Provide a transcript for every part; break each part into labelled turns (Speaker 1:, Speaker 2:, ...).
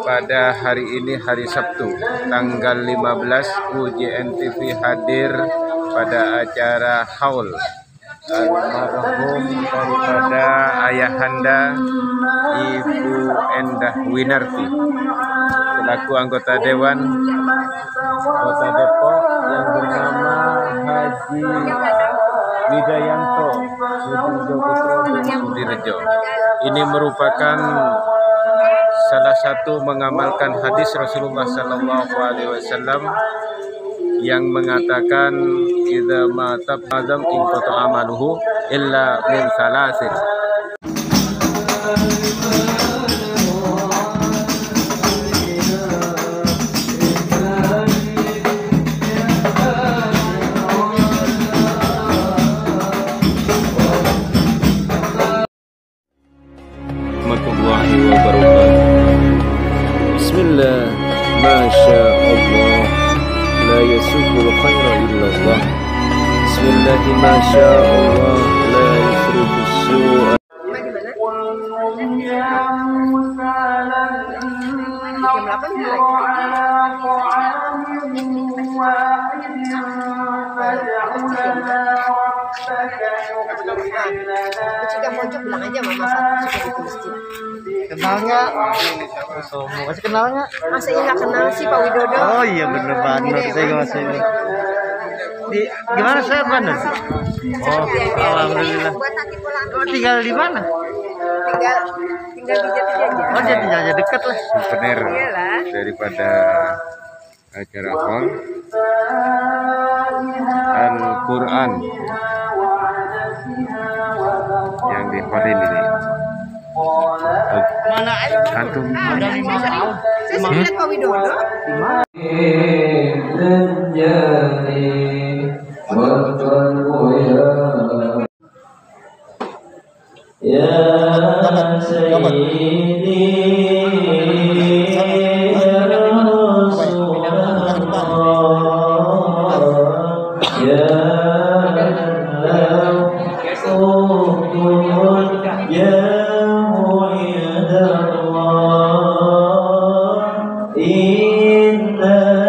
Speaker 1: Pada hari ini, hari Sabtu, tanggal 15, UJN TV hadir pada acara haul almarhum daripada ayahanda Ibu Endah Winarti selaku anggota Dewan Kota Depok yang bernama Haji Widayanto Sudirejo. Ini merupakan salah satu mengamalkan hadis Rasulullah SAW yang mengatakan idza mata adam in qata amaluhu illa min salasin. Warahmatullahi wabarakatuh. Bismillah, masya Allah, la yasubul khaira illallah. Bismillah, masya Allah, la yusrifus su'a.
Speaker 2: Jika pojok bilang aja mama suka di masjid.
Speaker 3: Kenalnya? Mau kasih kenalnya?
Speaker 2: Masa iya nggak kenal sih Pak Widodo?
Speaker 3: Oh iya bener banget, saya masih ini. Gimana sehat bener? Oh alhamdulillah. Oh tinggal di mana?
Speaker 2: Tinggal di Jatijaja.
Speaker 3: Oh Jatijaja dekat lah.
Speaker 1: Bener daripada acara haul Al-Quran yang di Horin ini.
Speaker 3: Mana aja?
Speaker 1: Antum
Speaker 3: Ada 5 tahun.
Speaker 2: Saya sering lihat Pak Widodo.
Speaker 4: Ya Sayyidi ya Rasulullah ya ya Mu'idallah inna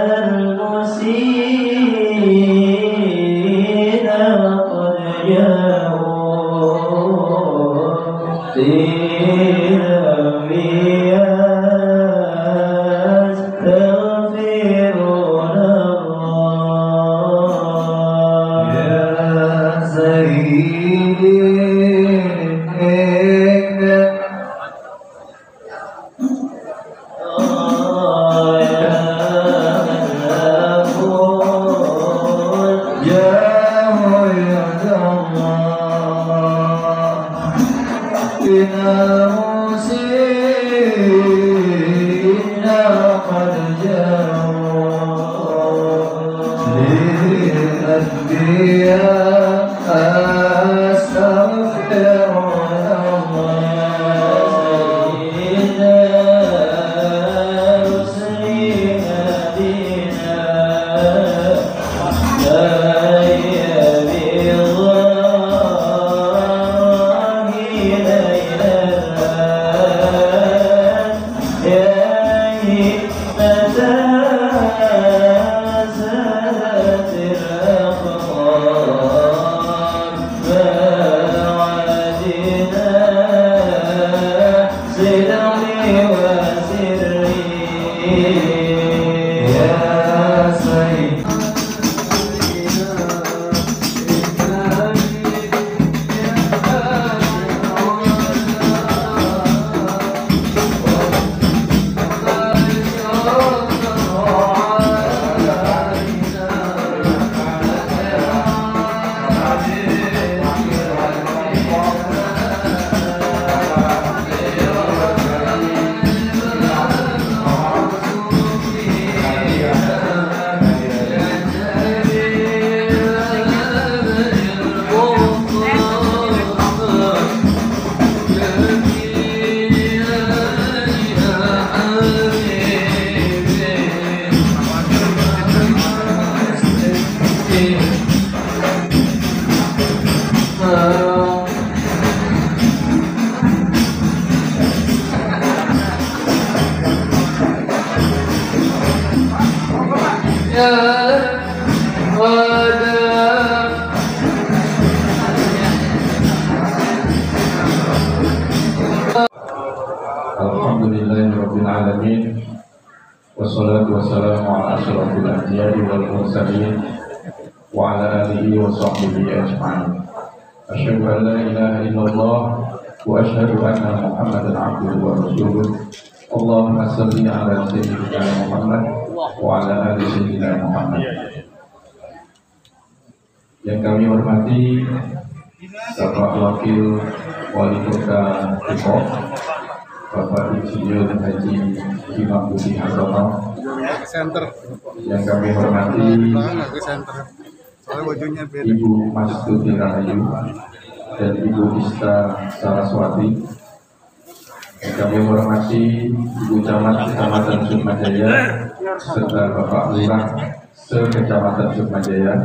Speaker 5: Alhamdulillahirabbil alamin. Wassalatu wassalamu ala asyrofil anbiya'i wal mursalin wa ala alihi wa sahbihi ajma'in. Asyhadu an la ilaha illallah wa asyhadu anna Muhammadan abduhu wa rasuluh. Allahumma shalli ala sayyidina Muhammad wa ala ali sayyidina Muhammad. Yang kami hormati Bapak Wakil Wali Kota Depok, Bapak Insinyur Haji Imam Budi Hartono. Yang kami hormati Ibu Mastuti Rahayu dan Ibu Ista Saraswati. Yang kami hormati Ibu Camat Kecamatan Sukmajaya serta Bapak Lurah se-Kecamatan Sukmajaya.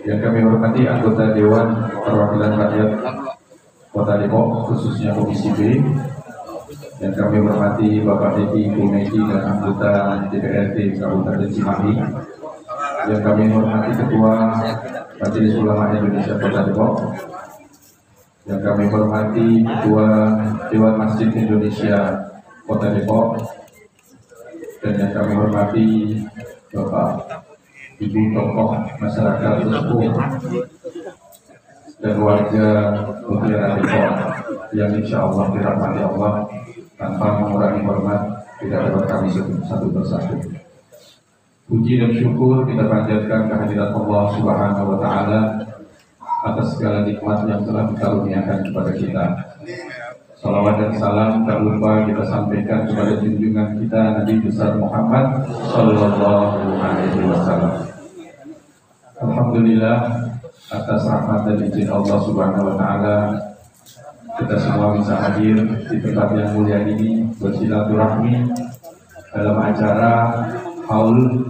Speaker 5: Yang kami hormati anggota Dewan Perwakilan Rakyat Kota Depok, khususnya Komisi B. Yang kami hormati Bapak Dedi Kumedi dan anggota DPRD Kabupaten Cimahi. Yang kami hormati Ketua Majelis Ulama Indonesia Kota Depok. Yang kami hormati Ketua Dewan Masjid Indonesia Kota Depok. Dan yang kami hormati Bapak Ibu tokoh masyarakat sesepuh dan warga Mutiara Depok yang insya Allah dirahmati Allah tanpa mengurangi hormat tidak dapat kami sebut satu persatu. Puji dan syukur kita panjatkan kehadirat Allah Subhanahu wa Ta'ala atas segala nikmat yang telah dikaruniakan kepada kita. Salawat dan salam tak lupa kita sampaikan kepada junjungan kita Nabi besar Muhammad Sallallahu Alaihi Wasallam. Alhamdulillah atas rahmat dan izin Allah Subhanahu Wa Taala kita semua bisa hadir di tempat yang mulia ini bersilaturahmi dalam acara haul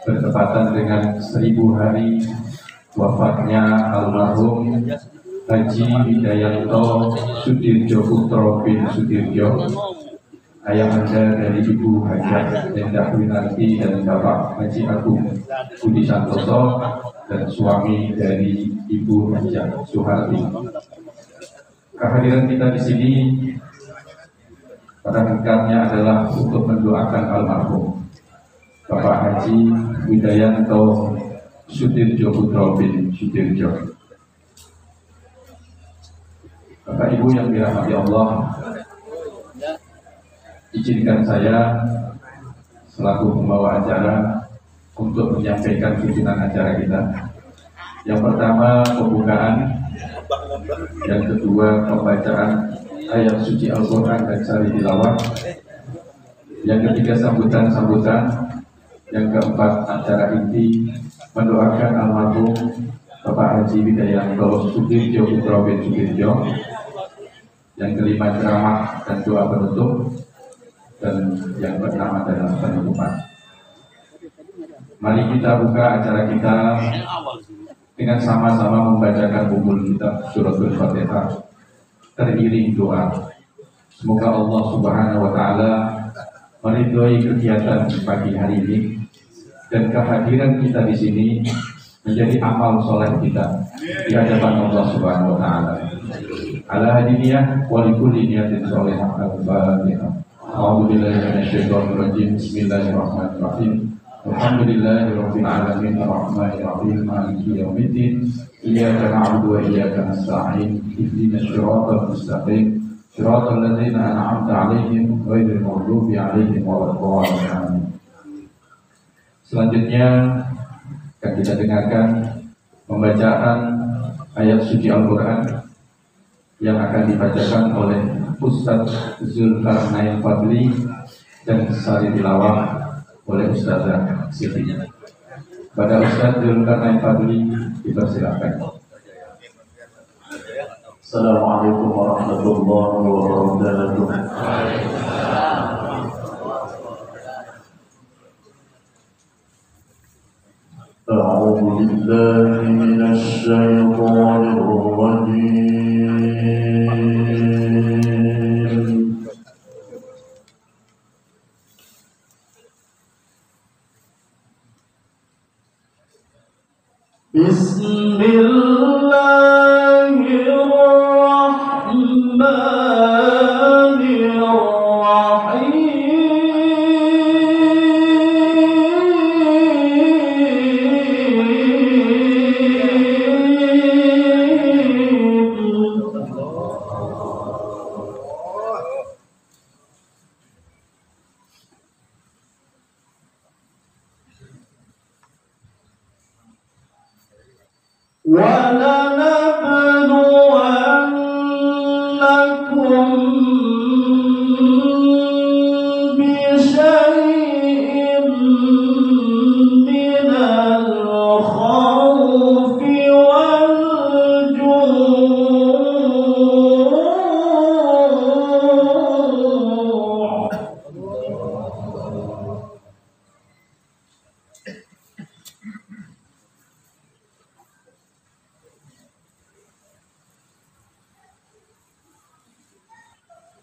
Speaker 5: bertepatan dengan 1000 hari wafatnya almarhum Haji Widayanto Sudirjo Putro bin Sudirjo, ayah anda dari Ibu Hajah Endah Winarti dan Bapak Haji Agung Budi Santoso dan suami dari Ibu Hajah Suharti. Kehadiran kita di sini pada hakikatnya adalah untuk mendoakan almarhum Bapak Haji Widayanto Sudirjo Putro bin Sudirjo. Bapak Ibu yang dirahmati Allah, izinkan saya selaku pembawa acara untuk menyampaikan pimpinan acara kita. Yang pertama pembukaan, yang kedua pembacaan ayat suci Al-Quran dan sari tilawah, yang ketiga sambutan-sambutan, yang keempat acara inti mendoakan almarhum Bapak Haji Widayanto Sudirjo Putro bin Sudirjo, yang kelima ceramah dan doa penutup, dan yang pertama adalah penutupan. Mari kita buka acara kita dengan sama-sama membacakan buku kitab Suratul Fatihah teriring doa. Semoga Allah Subhanahu Wa Taala meridhoi kegiatan pagi hari ini dan kehadiran kita di sini menjadi amal soleh kita di hadapan Allah Subhanahu Wa Taala. Ala hadiniyah wa likulli niyatin sholihah al-Fatihah. A'udzubillahi minasyaitonir rajim. Bismillahirrahmanirrahim. Alhamdulillahirabbil alamin arrahmanir rahim maliki yaumiddin. Iyyaka na'budu wa iyyaka nasta'in. Ihdinas siratal mustaqim. Siratal ladzina an'amta 'alaihim ghairil maghdubi 'alaihim waladdallin. Selanjutnya akan kita dengarkan pembacaan ayat suci Al-Quran yang akan dibacakan oleh Ustadz Zulkarnain Fadli dan sari tilawah oleh Ustazah Siti. Pada Ustadz Zulkarnain Fadli dipersilakan.
Speaker 4: Assalamualaikum warahmatullahi wabarakatuh. أعوذ بالله من الشيطان الرجيم بسم الله الرحمن ولنبلونكم بشيء من الخوف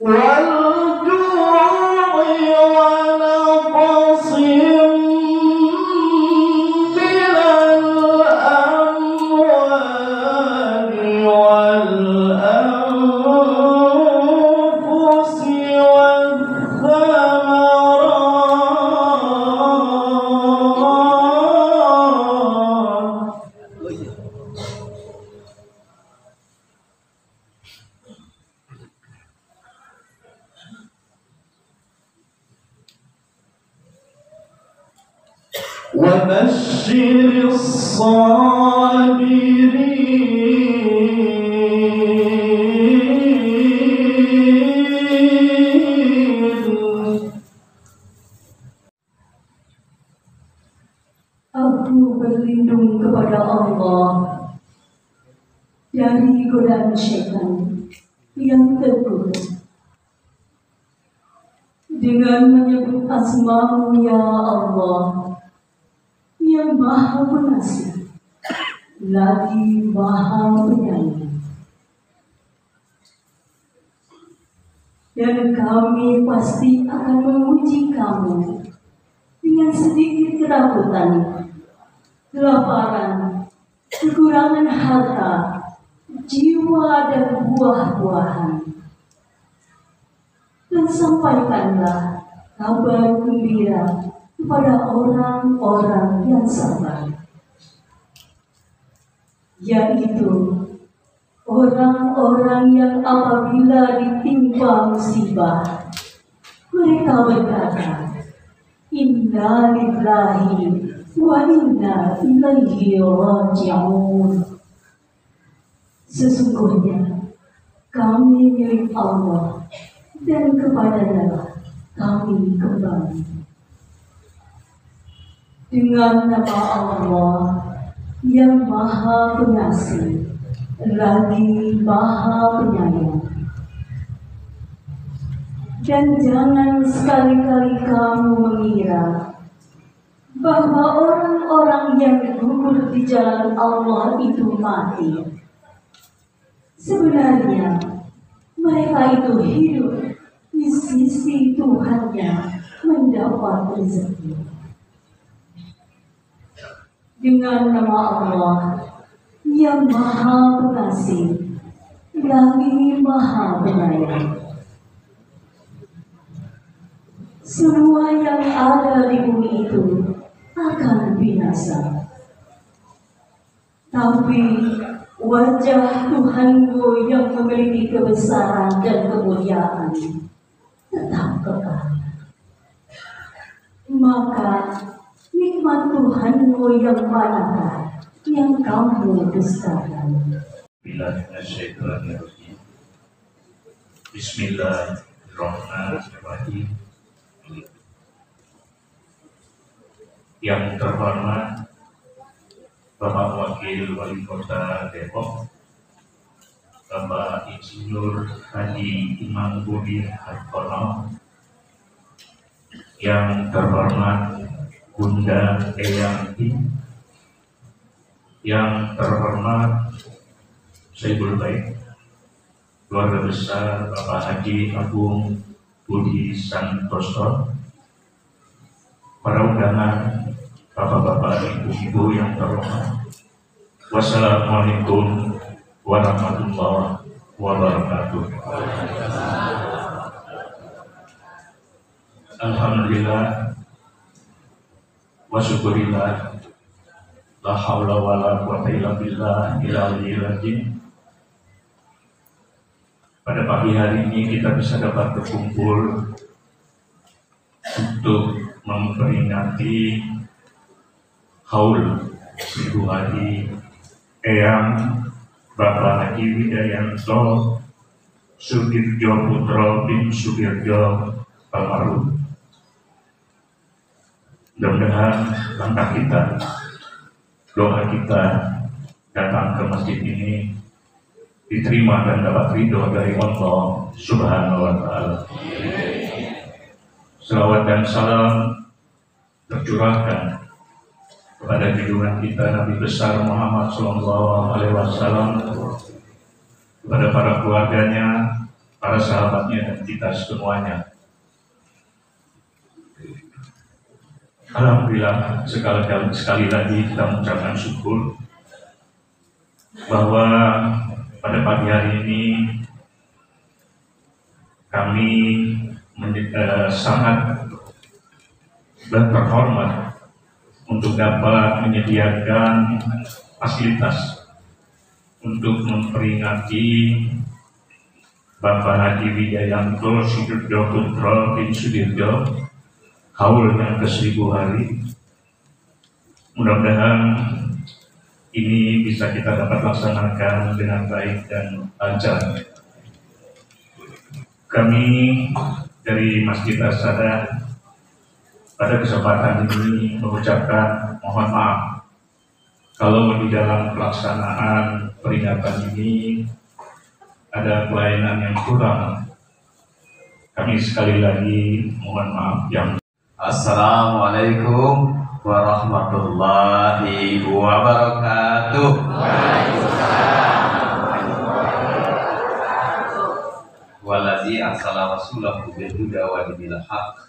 Speaker 4: والجوع ونقص من الأموال والأنفس والثمرات وبشر الصابرين.
Speaker 6: Aku berlindung kepada Allah dari godaan syaitan yang terkutuk. Dengan menyebut asma-Mu ya Allah, yang Maha Pengasih, lagi Maha Penyayang. Dan kami pasti akan memuji Kamu dengan sedikit kerakutan, kelaparan, kekurangan harta, jiwa dan buah-buahan. Dan sampaikanlah kabar gembira kepada orang-orang yang sabar, yaitu orang-orang yang apabila ditimpa musibah, mereka berkata, Inna lillahi wa inna ilaihi raji'un. Sesungguhnya kami milik Allah dan kepadanya kami kembali. Dengan nama Allah yang Maha Pengasih, lagi Maha Penyayang. Dan jangan sekali-kali kamu mengira bahwa orang-orang yang gugur di jalan Allah itu mati. Sebenarnya mereka itu hidup di sisi Tuhannya mendapat rezeki. Dengan nama Allah yang Maha Pengasih, lagi Maha Penyayang. Semua yang ada di bumi itu akan binasa, tapi wajah Tuhanmu yang memiliki kebesaran dan kemuliaan tetap kekal. Maka nikmat Tuhanmu yang manakah yang kamu dustakan?
Speaker 7: Bismillahirrahmanirrahim. Yang terhormat Bapak Wakil Wali Kota Depok, Bapak Insinyur Haji Imam Budi Hartono, yang terhormat Bunda Eyanti, yang terhormat Saibul Baik, keluarga besar Bapak Haji Agung Budi Santoso, para undangan, bapak-bapak, ibu-ibu yang terhormat, Wassalamualaikum warahmatullahi wabarakatuh. Alhamdulillah wa syukurillah, la haula wa la quwata illa billah ilal azim. Pada pagi hari ini kita bisa dapat berkumpul untuk memperingati haul 1000 hari Eyang Bapak Haji Wijayanto Sudirjo Putra bin Sudirjo almarhum. Mudah-mudahan langkah kita, doa kita datang ke masjid ini diterima dan dapat ridho dari Allah Subhanahu wa Ta'ala. Selawat dan salam tercurahkan kepada junjungan kita Nabi besar Muhammad SAW, kepada para keluarganya, para sahabatnya, dan kita semuanya. Alhamdulillah, sekali lagi kita mengucapkan syukur bahwa pada pagi hari ini kami sangat terhormat untuk dapat menyediakan fasilitas untuk memperingati Bapak Haji Wijayanto Sudirjo Putra bin Sudirjo haul yang ke-1000 hari. Mudah-mudahan ini bisa kita dapat laksanakan dengan baik dan lancar. Kami dari Masjid As-Sadah pada kesempatan ini mengucapkan mohon maaf kalau di dalam pelaksanaan peringatan ini ada kelainan yang kurang. Kami sekali lagi mohon maaf yang
Speaker 8: Assalamualaikum warahmatullahi wabarakatuh. Waladzi arsala rasulahu bil huda wa dinil haqq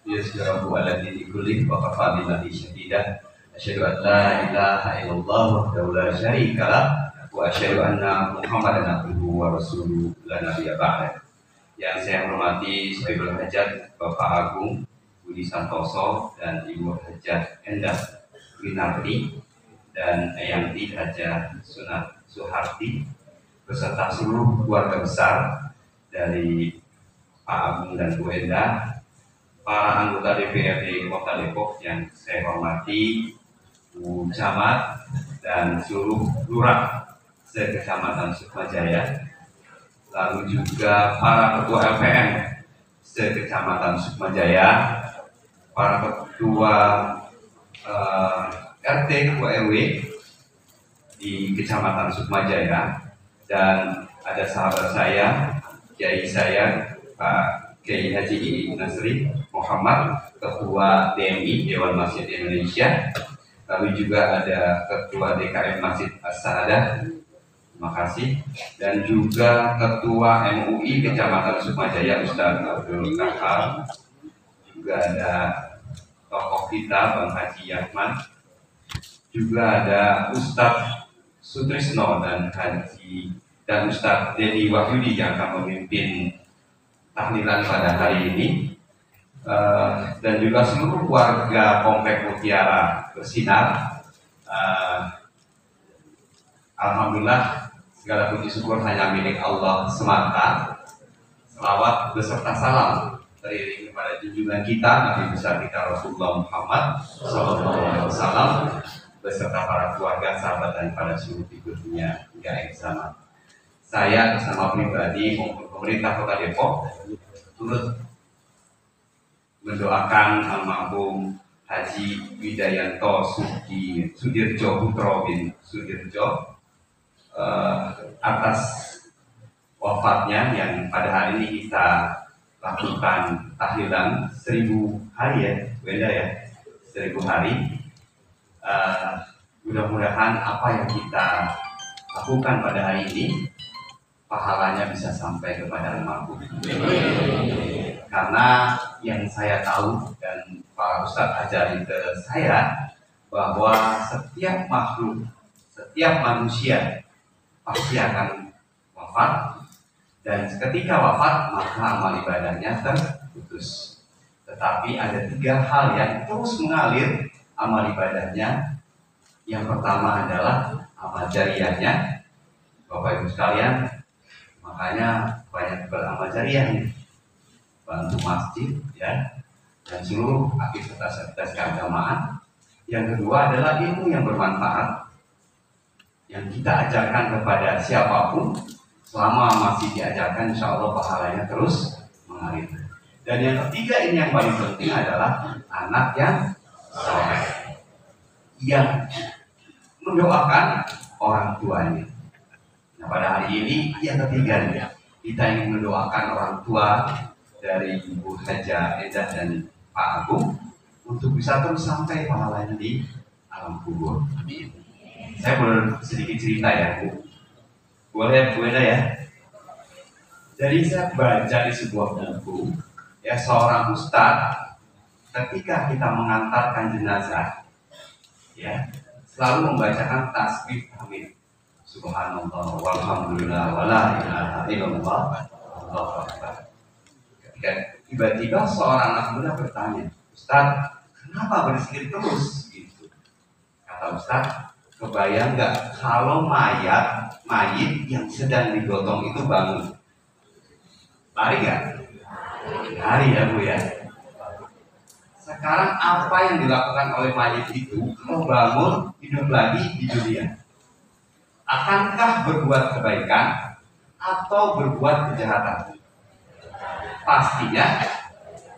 Speaker 8: yusrahu ala dini kulli wa kafa billahi syahida. Asyhadu an la ilaha illallah wahdahu la syarika lah wa asyhadu anna Muhammadan abduhu wa rasuluhu la nabiyya ba'da. Yang saya hormati Sayyidul Hajat Bapak Agung Budi Santoso dan Ibu Hajat Endah Winardi dan Eyanti Hajat Sunat Suharti beserta seluruh keluarga besar dari Pak Agung dan Bu Endah, para anggota DPRD Kota Depok yang saya hormati, Bu Camat dan seluruh lurah se-Kecamatan Sukmajaya, lalu juga para ketua LPM se-Kecamatan Sukmajaya, para ketua RT ketua RW di Kecamatan Sukmajaya, dan ada sahabat saya, Kiai saya, Pak Kiai Haji Nasri Muhammad, Ketua DMI Dewan Masjid Indonesia, lalu juga ada Ketua DKM Masjid As-Sadah, terima kasih, dan juga Ketua MUI Kecamatan Sukmajaya Ustaz Abdul Kahar, juga ada tokoh kita Bang Haji Yahman, juga ada Ustadz Sutrisno dan Ustadz Dedi Wahyudi yang akan memimpin tahlilan pada hari ini, dan juga seluruh warga Komplek Mutiara Bersinar. Alhamdulillah, segala puji syukur hanya milik Allah semata. Selawat beserta salam teriring kepada junjungan kita Nabi besar kita Rasulullah Muhammad SAW beserta para keluarga, sahabat, dan para seluruh figurnya hingga akhir zaman. Saya bersama pribadi maupun pemerintah Kota Depok turut mendoakan almarhum Haji Wijayanto Sudirjo Putra bin Sudirjo atas wafatnya yang pada hari ini kita lakukan tahlilan 1000 hari ya, beda ya, 1000 hari. Mudah-mudahan apa yang kita lakukan pada hari ini pahalanya bisa sampai kepada almarhum. Karena yang saya tahu dan Pak Ustadz ajari ke saya bahwa setiap makhluk, setiap manusia pasti akan wafat, dan ketika wafat maka amal ibadahnya terputus. Tetapi ada 3 hal yang terus mengalir amal ibadahnya. Yang pertama adalah amal jariyahnya. Bapak Ibu sekalian, makanya banyak beramal jariah nih, bantu masjid ya, dan seluruh aktivitas keagamaan. Yang kedua adalah ilmu yang bermanfaat yang kita ajarkan kepada siapapun. Selama masih diajarkan, insya Allah pahalanya terus mengalir. Dan yang ketiga ini yang paling penting adalah anak yang soleh, yang mendoakan orang tuanya. Nah, pada hari ini yang ketiga nih, kita ingin mendoakan orang tua dari Ibu Haja Edah dan Pak Agung untuk bisa terus sampai pahalanya di alam kubur. Amin. Saya boleh sedikit cerita ya, Bu. Boleh Bu Edah ya? Jadi saya baca di sebuah buku, ya, seorang ustadz ketika kita mengantarkan jenazah, ya, selalu membacakan tasbih tahmid. Subhanallah walhamdulillah wala ilaha illallah Allahu akbar. Ketika tiba-tiba seorang anak muda bertanya, "Ustaz, kenapa berzikir terus?" Gitu. Kata Ustaz, "Kebayang nggak kalau mayit yang sedang digotong itu bangun? Lari nggak? Lari ya Bu ya. Sekarang apa yang dilakukan oleh mayit itu kalau bangun hidup lagi di dunia? Akankah berbuat kebaikan atau berbuat kejahatan? Pastinya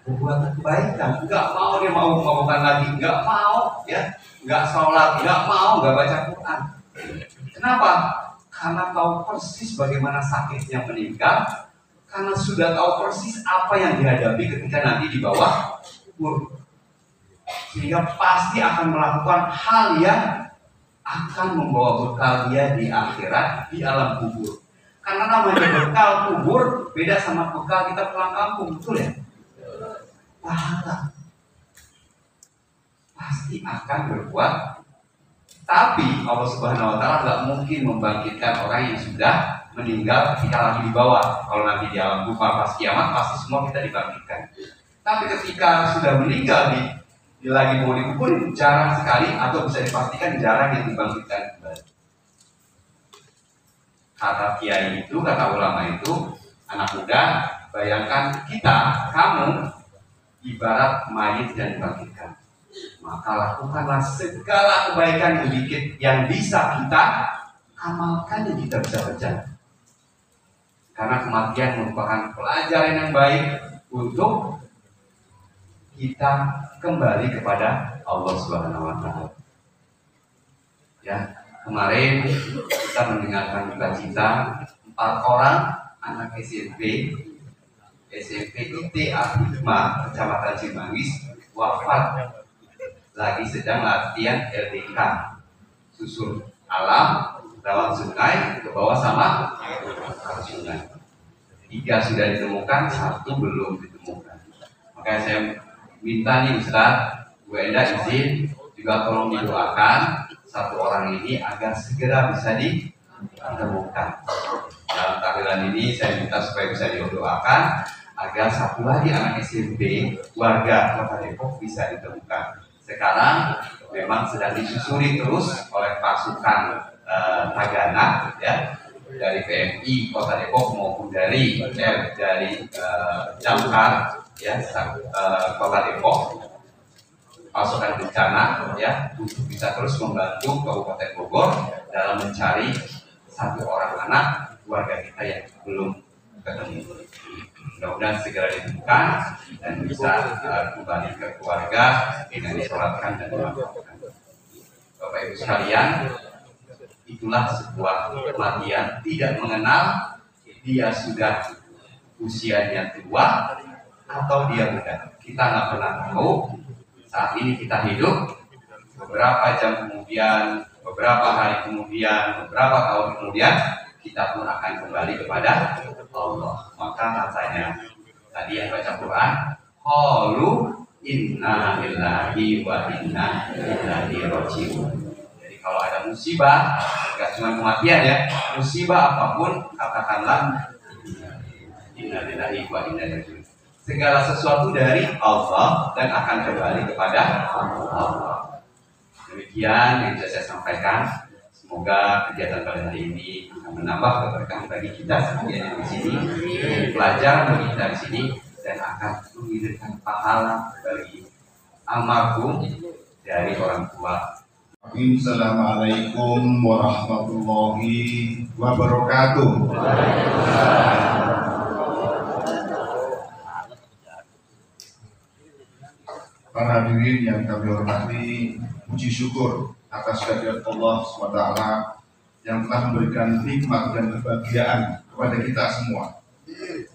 Speaker 8: berbuat kebaikan. Nggak mau dia mau melakukan lagi, nggak mau ya, nggak sholat, nggak mau, nggak baca Quran. Kenapa? Karena tahu persis bagaimana sakitnya meninggal, karena sudah tahu persis apa yang dihadapi ketika nanti di bawah kubur. Sehingga pasti akan melakukan hal yang akan membawa bekal dia di akhirat, di alam kubur. Karena namanya bekal kubur beda sama bekal kita pulang kampung, betul ya? Pahala pasti akan berbuat. Tapi Allah Subhanahu wa Ta'ala nggak mungkin membangkitkan orang yang sudah meninggal ketika lagi di bawah. Kalau nanti di alam kubur pas kiamat pasti semua kita dibangkitkan. Tapi ketika sudah meninggal lagi mau dikubur, jarang sekali atau bisa dipastikan jarang yang dibangkitkan kembali. Kata kiai itu, kata ulama itu, anak muda, bayangkan kita, kamu ibarat mayit yang dibangkitkan. Maka lakukanlah segala kebaikan yang bisa kita amalkan, yang kita bisa kerjakan. Karena kematian merupakan pelajaran yang baik untuk kita kembali kepada Allah Subhanahu wa Ta'ala. Ya, kemarin kita mendengarkan cita 4 orang anak SMP IT Al-Hikmah Kecamatan Cimanggis wafat lagi sedang latihan LDK susur alam lewat sungai ke bawah sama sungai. 3 sudah ditemukan, 1 belum ditemukan. Makanya saya minta nih Ustaz, Bu Enda izin juga tolong didoakan 1 orang ini agar segera bisa ditemukan. Dalam tahlilan ini saya minta supaya bisa didoakan agar 1 lagi anak SMP warga Kota Depok bisa ditemukan. Sekarang memang sedang disusuri terus oleh pasukan Tagana ya, dari PMI Kota Depok maupun dari Damkar ya, Kota Depok, pasukan bencana ya, untuk bisa terus membantu Kabupaten Bogor dalam mencari 1 orang anak warga kita yang belum ketemu. Mudah-mudahan segera ditemukan dan bisa kembali ke keluarga dengan disolatkan dan dimaafkan. Bapak Ibu sekalian, itulah sebuah kematian tidak mengenal dia sudah usianya tua atau dia muda. Kita nggak pernah tahu. Saat ini kita hidup, beberapa jam kemudian, beberapa hari kemudian, beberapa tahun kemudian, kita pun akan kembali kepada Allah. Maka katanya tadi yang baca Quran, qalu inna lillahi wa inna ilaihi raji'un. Jadi kalau ada musibah, nggak cuma kematian ya, musibah apapun katakanlah innalillahi wa inna ilaihi raji'un. Segala sesuatu dari Allah dan akan kembali kepada Allah. Demikian yang bisa saya sampaikan. Semoga kegiatan pada hari ini akan menambah keberkahan bagi kita sekalian di sini, pelajaran bagi kita di sini, dan akan mengirimkan pahala bagi almarhum dari orang tua.
Speaker 9: Assalamualaikum warahmatullahi wabarakatuh. Para hadirin yang kami hormati, puji syukur atas kehadirat Allah SWT yang telah memberikan nikmat dan kebahagiaan kepada kita semua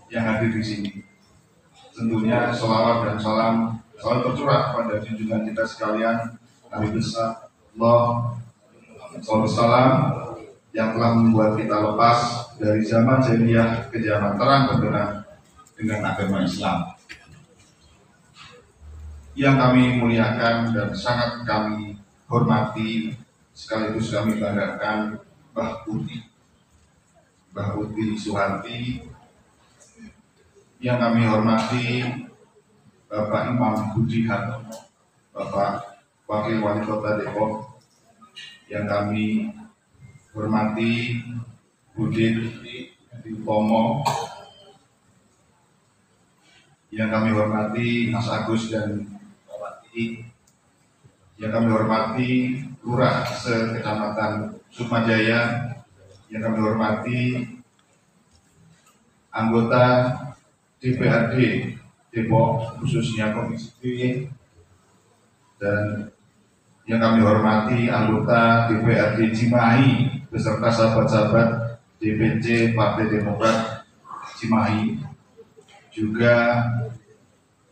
Speaker 9: yang hadir di sini. Tentunya sholawat dan salam selalu tercurah pada junjungan kita sekalian, Nabi besar Allah SAW yang telah membuat kita lepas dari zaman jahiliyah ke zaman terang benderang dengan agama Islam. Yang kami muliakan dan sangat kami hormati, sekaligus kami banggakan Mbah Putih Suharti, yang kami hormati Bapak Imam Budi Hartono, Bapak Wakil Wali Kota Depok, yang kami hormati Budit Tomo, yang kami hormati Mas Agus dan yang kami hormati Lurah se-Kecamatan Sukmajaya, yang kami hormati anggota DPRD Depok khususnya Komisi B, dan yang kami hormati anggota DPRD Cimahi beserta sahabat-sahabat DPC Partai Demokrat Cimahi, juga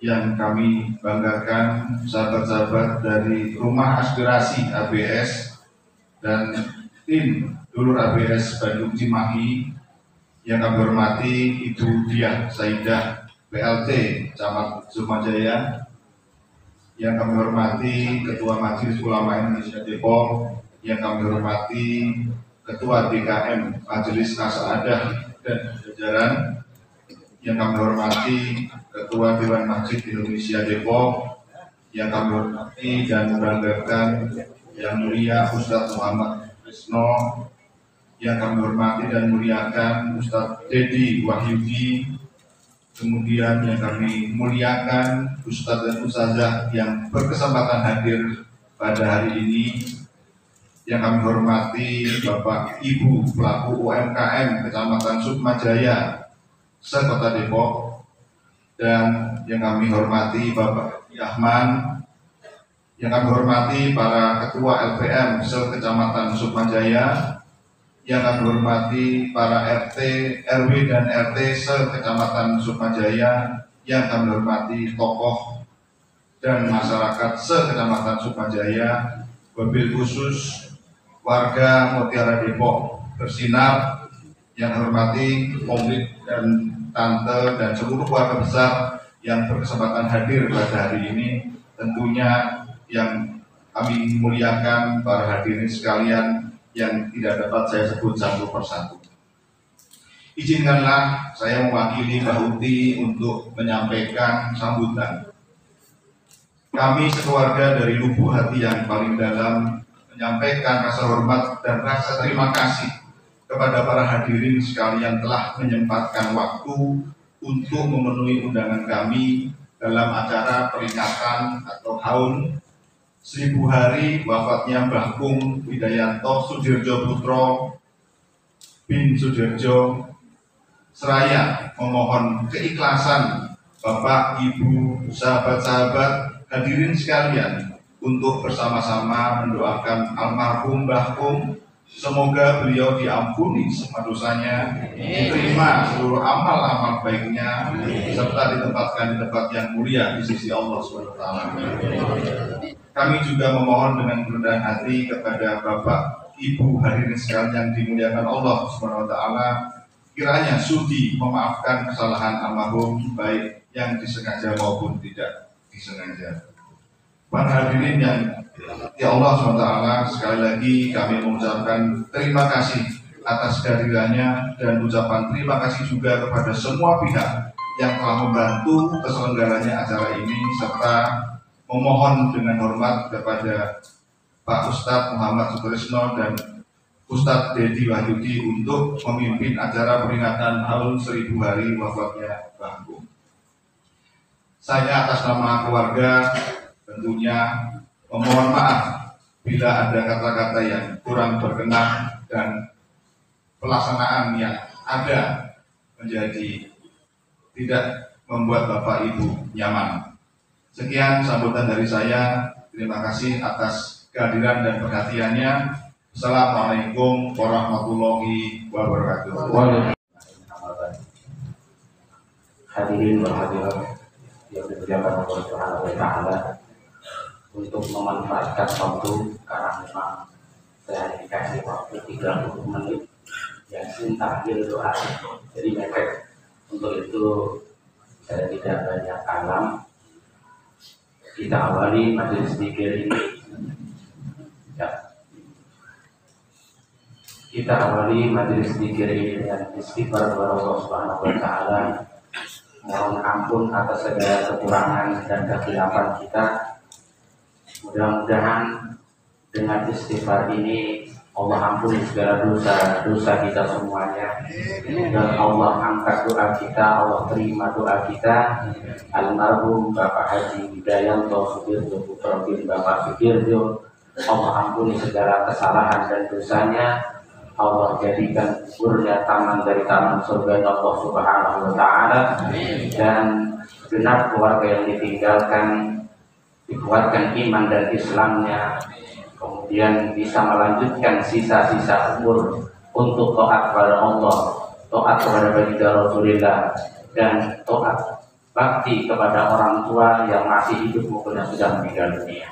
Speaker 9: yang kami banggakan sahabat-sahabat dari Rumah Aspirasi ABS dan tim Dulur ABS Bandung Cimahi, yang kami hormati Ibu Diah Saidah PLT Camat Sukmajaya, yang kami hormati Ketua Majelis Ulama Indonesia Depok, yang kami hormati Ketua DKM Majelis Asaadah dan jajaran, yang kami hormati Ketua Dewan Masjid Indonesia Depok, yang kami hormati dan banggakan Yang Mulia Ustadz Muhammad Krisno, yang kami hormati dan muliakan Ustadz Dedi Wahyudi, kemudian yang kami muliakan Ustadz dan Ustazah yang berkesempatan hadir pada hari ini, yang kami hormati Bapak Ibu pelaku UMKM Kecamatan Sukmajaya se-Kota Depok, dan yang kami hormati Bapak Yahman, yang kami hormati para Ketua LPM se-Kecamatan Sukmajaya, yang kami hormati para RT, RW dan RT se-Kecamatan Sukmajaya, yang kami hormati tokoh dan masyarakat se-Kecamatan Sukmajaya, wabil khusus warga Mutiara Depok Bersinar, yang hormati Komit dan Tante dan seluruh keluarga besar yang berkesempatan hadir pada hari ini. Tentunya yang kami muliakan para hadirin sekalian yang tidak dapat saya sebut satu persatu. Izinkanlah saya mewakili Mbah Uti untuk menyampaikan sambutan. Kami sekeluarga dari lubuk hati yang paling dalam menyampaikan rasa hormat dan rasa terima kasih kepada para hadirin sekalian telah menyempatkan waktu untuk memenuhi undangan kami dalam acara peringatan atau haul 1000 hari wafatnya Mbah Kung Widayanto Sudirjo Putro bin Sudirjo, seraya memohon keikhlasan Bapak, Ibu, sahabat-sahabat hadirin sekalian untuk bersama-sama mendoakan almarhum Mbah Kung. Semoga beliau diampuni semua dosanya, diterima seluruh amal-amal baiknya, serta ditempatkan di tempat yang mulia di sisi Allah SWT. Kami juga memohon dengan kerendahan hati kepada Bapak, Ibu, hadirin sekalian yang dimuliakan Allah SWT, kiranya sudi memaafkan kesalahan almarhum baik yang disengaja maupun tidak disengaja. Para hadirin yang Ya Allah SWT, sekali lagi kami mengucapkan terima kasih atas kehadirannya dan ucapan terima kasih juga kepada semua pihak yang telah membantu terselenggaranya acara ini, serta memohon dengan hormat kepada Pak Ustadz Muhammad Sutrisno dan Ustadz Dedi Wahyudi untuk memimpin acara peringatan tahun 1000 hari wafatnya Mbah Agung. Saya atas nama keluarga tentunya memohon maaf bila ada kata-kata yang kurang berkenan dan pelaksanaan yang ada menjadi tidak membuat Bapak Ibu nyaman. Sekian sambutan dari saya. Terima kasih atas kehadiran dan perhatiannya. Assalamualaikum warahmatullahi wabarakatuh.
Speaker 10: Hadirin berhadirat yang dimuliakan Allah Subhanahu wa taala, untuk memanfaatkan waktu karena memang saya dikasih waktu 30 menit yang singkat doa, jadi mepet. Untuk itu saya tidak banyak kalam. Kita awali majelis zikir ini. Ya. Kita awali majelis zikir ini dengan istighfar kepada Allah Subhanahu wa taala. Mohon ampun atas segala kekurangan dan kekhilafan kita. Mudah-mudahan dengan istighfar ini Allah ampuni segala dosa kita semuanya, dan Allah angkat doa kita, Allah terima doa kita. Almarhum Bapak Haji Widayanto Sudirjo Putra bin Bapak Sudirjo, Allah ampuni segala kesalahan dan dosanya. Allah jadikan kuburnya taman dari taman surga Allah Subhanahu wa taala, dan genap keluarga yang ditinggalkan dikuatkan iman dan Islamnya, kemudian bisa melanjutkan sisa-sisa umur untuk taat kepada Allah, taat kepada baginda Rasulullah, dan taat bakti kepada orang tua yang masih hidup maupun yang sudah meninggal dunia.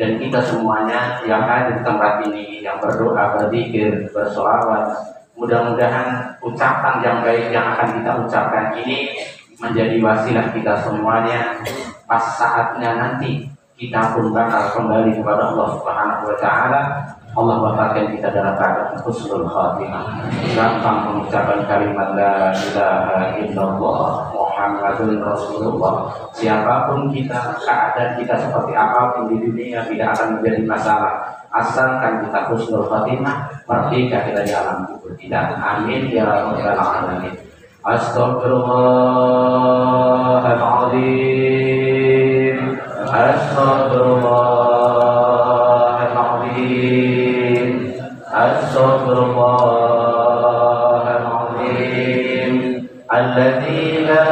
Speaker 10: Dan kita semuanya yang ada di tempat ini, yang berdoa, berzikir, bersolawat, mudah-mudahan ucapan yang baik yang akan kita ucapkan ini menjadi wasilah kita semuanya. Pas saatnya nanti kita pun bakal kembali kepada Allah Subhanahu wa taala. Allah wafatkan kita dalam keadaan husnul khatimah, gampang mengucapkan kalimat la ilaha illallah Muhammadun Rasulullah. Siapapun kita, keadaan kita seperti apapun di dunia tidak akan menjadi masalah, asalkan kita husnul khatimah, merdeka kita di alam kubur tidak. Amin ya rabbal alamin. Astaghfirullahaladzim, astaghfirullahaladzim, astaghfirullahaladzim. Alladzi la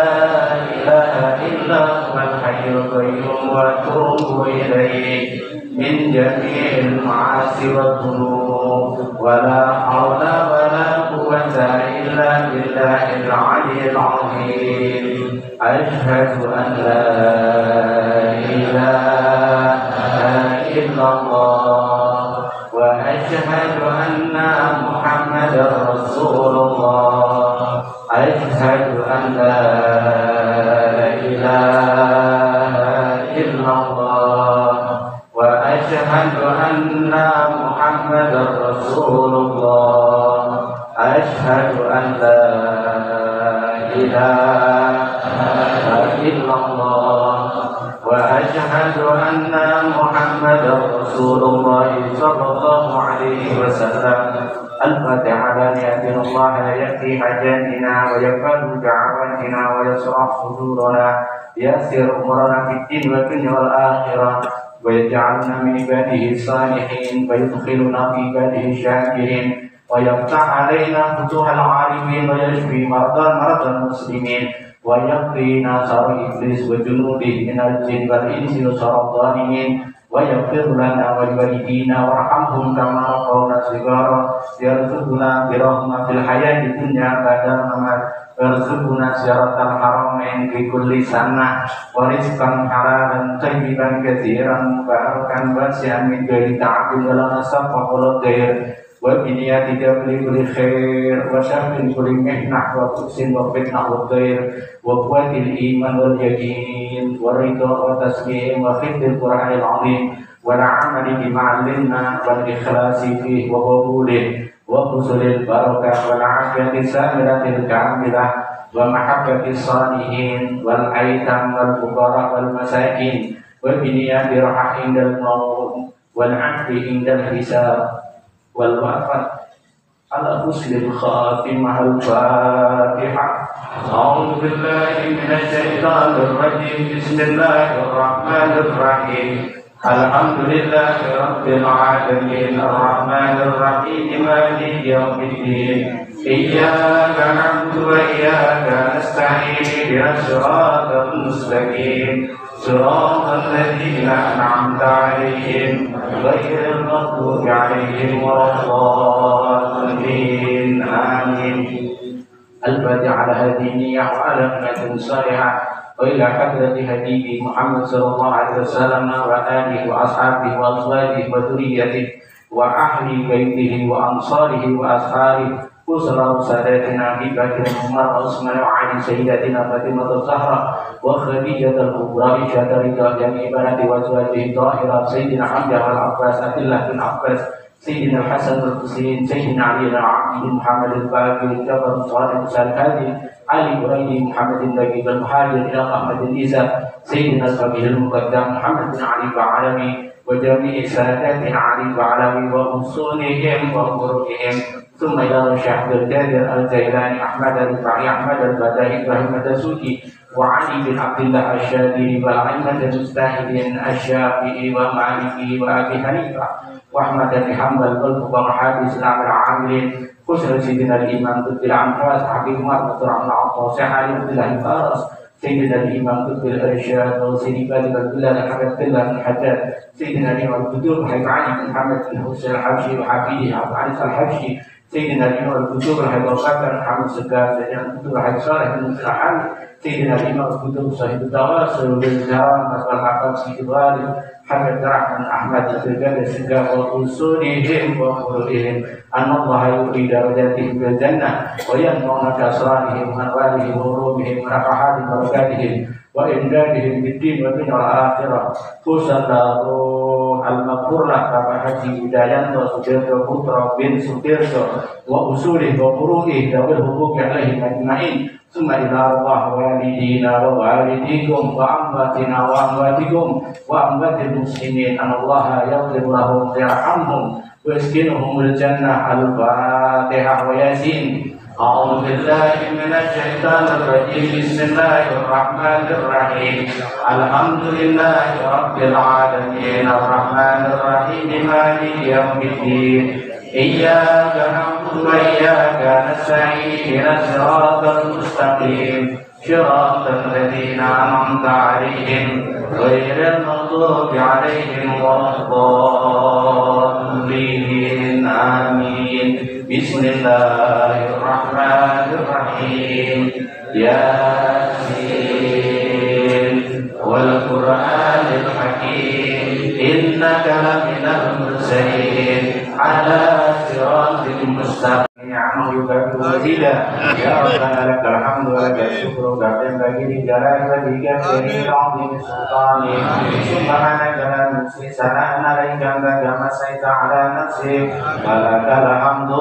Speaker 10: ilaha illa huwal hayyul qayyum wa atubu ilaihi min jami'il ma'asi wa dhunub wa la hawla wa la quwwata illa billahil 'aliyyil 'azim. Asyhadu an la ilaha illallah wa asyhadu anna Muhammadar Rasulullah. Asyhadu an la ilaha illallah wa asyhadu anna Muhammadar Rasulullah. Asyhadu an la ilaha illallah wa asyhadu anna Muhammadar Rasulullah sallallahu alaihi wasallam. Al-Fatihah. Lillahi Allah yakfi hajatina wa yakfadu da'awatina wa yasrah sudurana, yasir umurana fid din wa dunya wal akhirah, wa yaj'alna min ibadihi salihin wa yudkhiluna fi ibadihi syakirin, wa yaftah alaina futuhal arifin wa yashfi maradal muslimin, wa yaqina sar iblis wa junudihi minal jin wal insi wa syarril zalimin, wa yaghfir lana wa liwalidina warhamhum kama rabbawna shighara, yarzuqna bi rahmatil hayati dunya ba'da mamat, warzuqna ziyaratal haramain fi kulli sanah, wa rizqan halalan thayyiban katsiran mubarakan wasi'an min ghairi ta'abin wala nasab wa qala ghair, wa biniyati qabli kulli khair wa syarri kulli mihnah wa tusin wa fitnah wa ghair, wa quwwatil iman wal yaqin wa ridha wa taslim wa khidmil qur'anil azim, والعمل بما علمنا والإخلاص فيه وقبوله وحصول البركة والعافية السامرة الكاملة ومحبة الصالحين والأيتام والفقراء والمساكين وبنيات الراحة عند الموت والعفو عند الحساب والوفاة على حسن الخاتمة الفاتحة. أعوذ بالله من الشيطان الرجيم. بسم الله الرحمن الرحيم. الحمد لله رب العالمين الرحمن الرحيم مالك يوم الدين إياك نعبد وإياك نستعين اهدنا الصراط المستقيم صراط الذين أنعمت عليهم غير المغضوب عليهم ولا الضالين آمين. الفاتحة على هذه النية وعلى نية صالحة وإلى حضرة حبيب محمد صلى الله عليه وسلم وآله وأصحابه وأزواجه وذريته وأهل بيته وأنصاره وأصحابه أسرة ساداتنا أبي بكر وعمر وعثمان وعلي سيدتنا فاطمة الزهراء وخديجة الكبرى عائشة رضا جميع بنات وأزواجه الطاهرات سيدنا حمزة والعباس عبد الله بن عباس سيدنا الحسن والحسين سيدنا علي بن عبد محمد الباقر جعفر الصادق الهادي علي بن محمد النبي المهاجر إلى أحمد الإزا سيدنا الفقيه المقدم محمد بن علي العالمي وجميع ساداتنا علي العالمي وأصولهم وفروعهم ثم إلى الشيخ القادر الجيلاني أحمد الرفاعي أحمد البدائي إبراهيم الدسوقي وعلي بن عبد الله الشاذلي والأئمة المجتهدين الشافعي ومالكي وأبي حنيفة وأحمد بن حنبل والفقهاء الإسلام العاملين خصوصا سيدنا الإمام قطب العنفاس حبيب عمر بن عبد العاص علي بن الله الفارس سيدنا الإمام قطب الإرشاد وسيدي بن عبد الله حمد الله بن حجاج سيدنا الإمام الكتب حبيب علي بن محمد بن حسين الحبشي وحفيده أبو علي الحبشي سيدنا الإمام الكتب حبيب بكر محمد سكار سيدنا الكتب حبيب صالح بن مسلم سيدنا الإمام الكتب صاحب التواصل بالجرام والعقاب سيد الوالد حمد الرحمن أحمد السجاد السجاد وأصولهم وفروعهم أن الله يؤتي درجاتهم في الجنة ويمنعون كأسرارهم وأنوارهم وعلومهم ونفحات بركاتهم وإمدادهم بالدين والدنيا والآخرة خصوصا المغفور له Bapak Haji Widayanto Sudirto Putra bin Sudirto wa usulih wa furu'ih dawil hukuki alaihim ajma'in summa ila Allah walidina wa walidikum wa amwatina wa amwatikum wa amwatil muslimin anallaha yaghfir lahum wa yarhamhum wa yaskinuhumul jannah al-fatihah wa yasin. أعوذ بالله من الشيطان الرجيم بسم الله الرحمن الرحيم الحمد لله رب العالمين الرحمن الرحيم مالك يوم الدين إياك نعبد وإياك نستعين اهدنا الصراط المستقيم صراط الذين أنعمت عليهم غير المغضوب عليهم ولا الضالين آمين. بسم الله الرحمن الرحيم ياسين والقرآن الحكيم إنك لمن المرسلين على صراط مستقيم عنه يكبر مزيدا يا ربنا لك الحمد ولك الشكر كما ينبغي لجلال وجهك الكريم العظيم سلطانه سبحانك لا نحصي ثناء عليك أنت كما أثنيت على نفسك ولك الحمد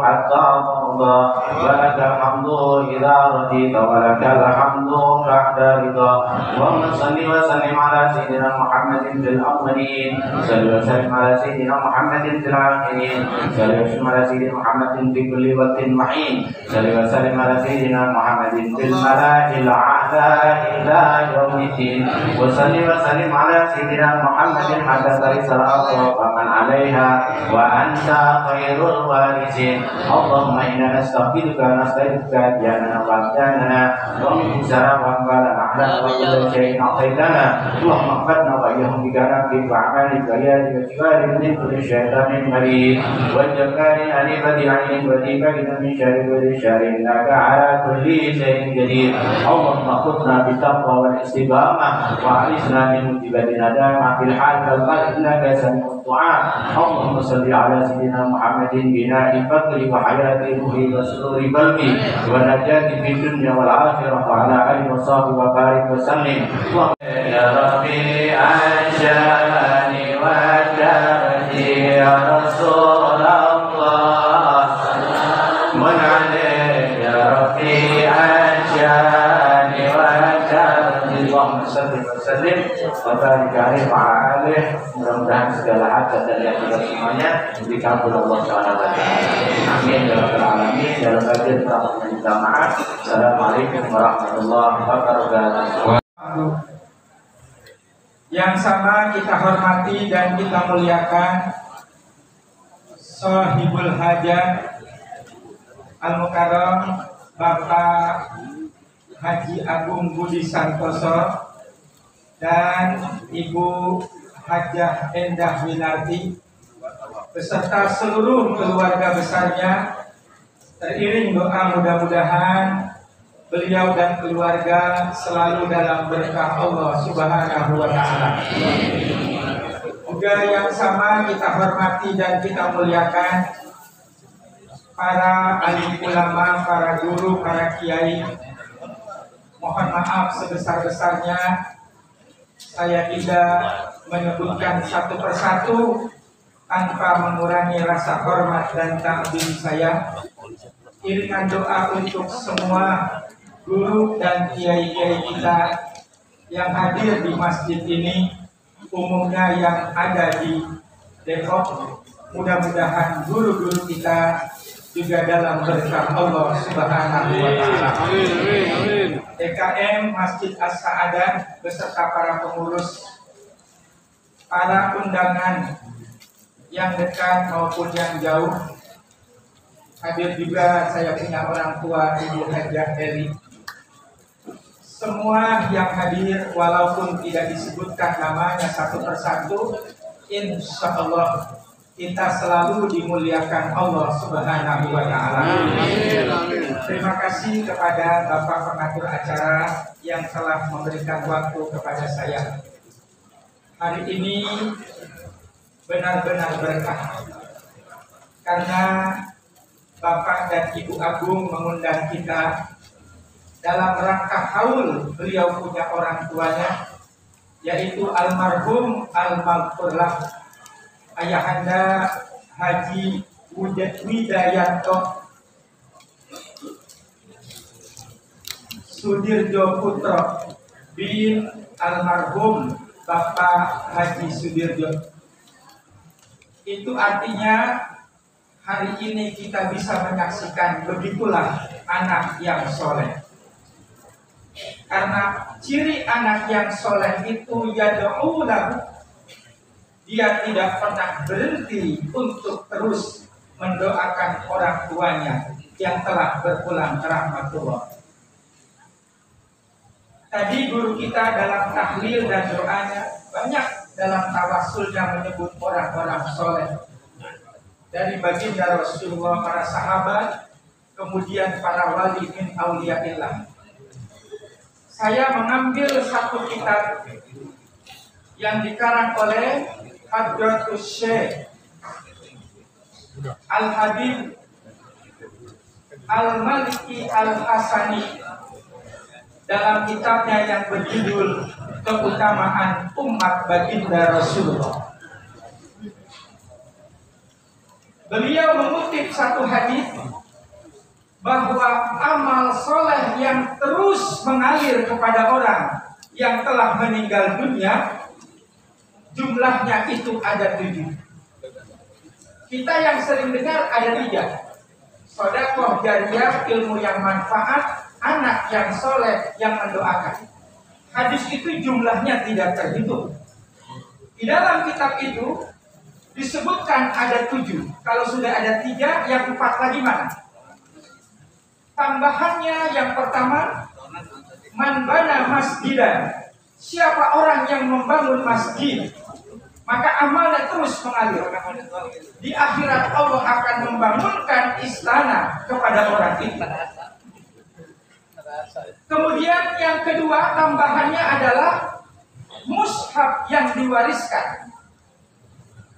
Speaker 10: حتى ترضى ولك الحمد إذا رضيت ولك الحمد بعد رضا. اللهم صل وسلم على سيدنا محمد في الأولين صل وسلم على سيدنا محمد في الآخرين صل وسلم على سيدنا محمد في كل وقت محين صل وسلم على سيدنا محمد في الملأ الأعلى إلى يوم الدين وصل وسلم على سيدنا محمد حتى ترث الأرض ومن عليها وأنت خير الوارثين. اللهم إنا نستغفرك نستغفرك أدياننا وأبداننا ومن سرى وأنفالنا أحلام وكل شيء أعطيتنا اللهم اغفرنا وإياهم بكرامك وأعمالك وياك وجبال من كل شيطان مريض والجبار أليم بعين وذيك من شر كل شر إنك على كل شيء قدير. اللهم خذنا بالتقوى والاستقامة وأعرضنا من موجبات الندامة في الحال والقلب إنك سميع الدعاء. اللهم صل على سيدنا محمد بناء الفقر وحياة روحه وسرور قلبي والنجاة في الدنيا والآخرة وعلى آله وصحبه وبارك وسلم. يا ربي أنشأني والدهر يا رسول الله سلام عليك يا رفيع الشان والدهر اللهم صل وسلم وبارك عليه وعلى آله. Mudah-mudahan segala hajat dan yang kita semuanya dikabul Allah Subhanahu wa taala. Amin ya rabbal alamin. Dalam bagian pertama minta maaf. Assalamualaikum warahmatullahi wabarakatuh.
Speaker 11: Yang sama kita hormati dan kita muliakan Shahibul Hajat Al-Mukarram Bapak Haji Agung Budi Santoso dan Ibu Hajah Endah Winarti beserta seluruh keluarga besarnya. Teriring doa mudah-mudahan beliau dan keluarga selalu dalam berkah Allah Subhanahu wa taala. Juga yang sama kita hormati dan kita muliakan para alim ulama, para guru, para kiai. Mohon maaf sebesar-besarnya saya tidak menyebutkan satu persatu tanpa mengurangi rasa hormat dan takdim saya. Iringan doa untuk semua guru dan kiai-kiai kita yang hadir di masjid ini, umumnya yang ada di Depok. Mudah-mudahan guru-guru kita juga dalam berkah Allah Subhanahu wa taala. DKM Masjid As-Sa'adah beserta para pengurus, para undangan yang dekat maupun yang jauh. Hadir juga saya punya orang tua Ibu Hajah Eli. Semua yang hadir walaupun tidak disebutkan namanya satu persatu, insya Allah kita selalu dimuliakan Allah Subhanahu wa taala. Terima kasih kepada Bapak pengatur acara yang telah memberikan waktu kepada saya. Hari ini benar-benar berkah karena Bapak dan Ibu Agung mengundang kita dalam rangka haul beliau punya orang tuanya, yaitu almarhum al-maghfurlah Ayahanda Haji Widayanto Sudirjo Putro bin almarhum Bapak Haji Sudirjo. Itu artinya hari ini kita bisa menyaksikan begitulah anak yang soleh. Karena ciri anak yang soleh itu yad'u lahu, dia tidak pernah berhenti untuk terus mendoakan orang tuanya yang telah berpulang ke rahmatullah. Tadi guru kita dalam tahlil dan doanya banyak dalam tawassulnya menyebut orang-orang soleh. Dari baginda Rasulullah, para sahabat, kemudian para wali min auliyaillah. Saya mengambil satu kitab yang dikarang oleh Hadratus Syekh Al-Habib Al-Maliki Al-Hasani dalam kitabnya yang berjudul Keutamaan Umat Baginda Rasulullah. Beliau mengutip satu hadis bahwa amal soleh yang terus mengalir kepada orang yang telah meninggal dunia, jumlahnya itu ada 7. Kita yang sering dengar ada 3. Sedekah jariyah, ilmu yang manfaat, anak yang soleh yang mendoakan. Hadis itu jumlahnya tidak terhitung. Di dalam kitab itu disebutkan ada 7. Kalau sudah ada 3, yang 4 lagi mana? Tambahannya yang pertama, man bana masjidan. Siapa orang yang membangun masjid, maka amalnya terus mengalir. Di akhirat Allah akan membangunkan istana kepada orang itu. Kemudian yang kedua, tambahannya adalah mushaf yang diwariskan.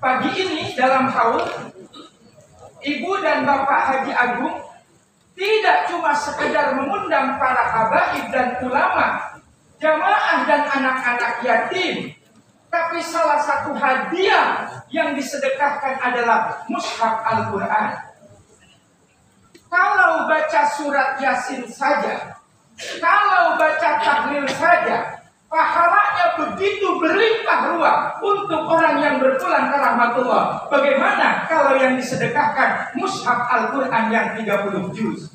Speaker 11: Pagi ini dalam haul, Ibu dan Bapak Haji Agung tidak cuma sekedar mengundang para habaib dan ulama, jamaah dan anak-anak yatim, Tapi salah satu hadiah yang disedekahkan adalah mushaf Al-Quran. Kalau baca surat Yasin saja, kalau baca tahlil saja, pahalanya begitu berlimpah ruah untuk orang yang berpulang ke rahmatullah. Bagaimana kalau yang disedekahkan mushaf Al-Quran yang 30 juz?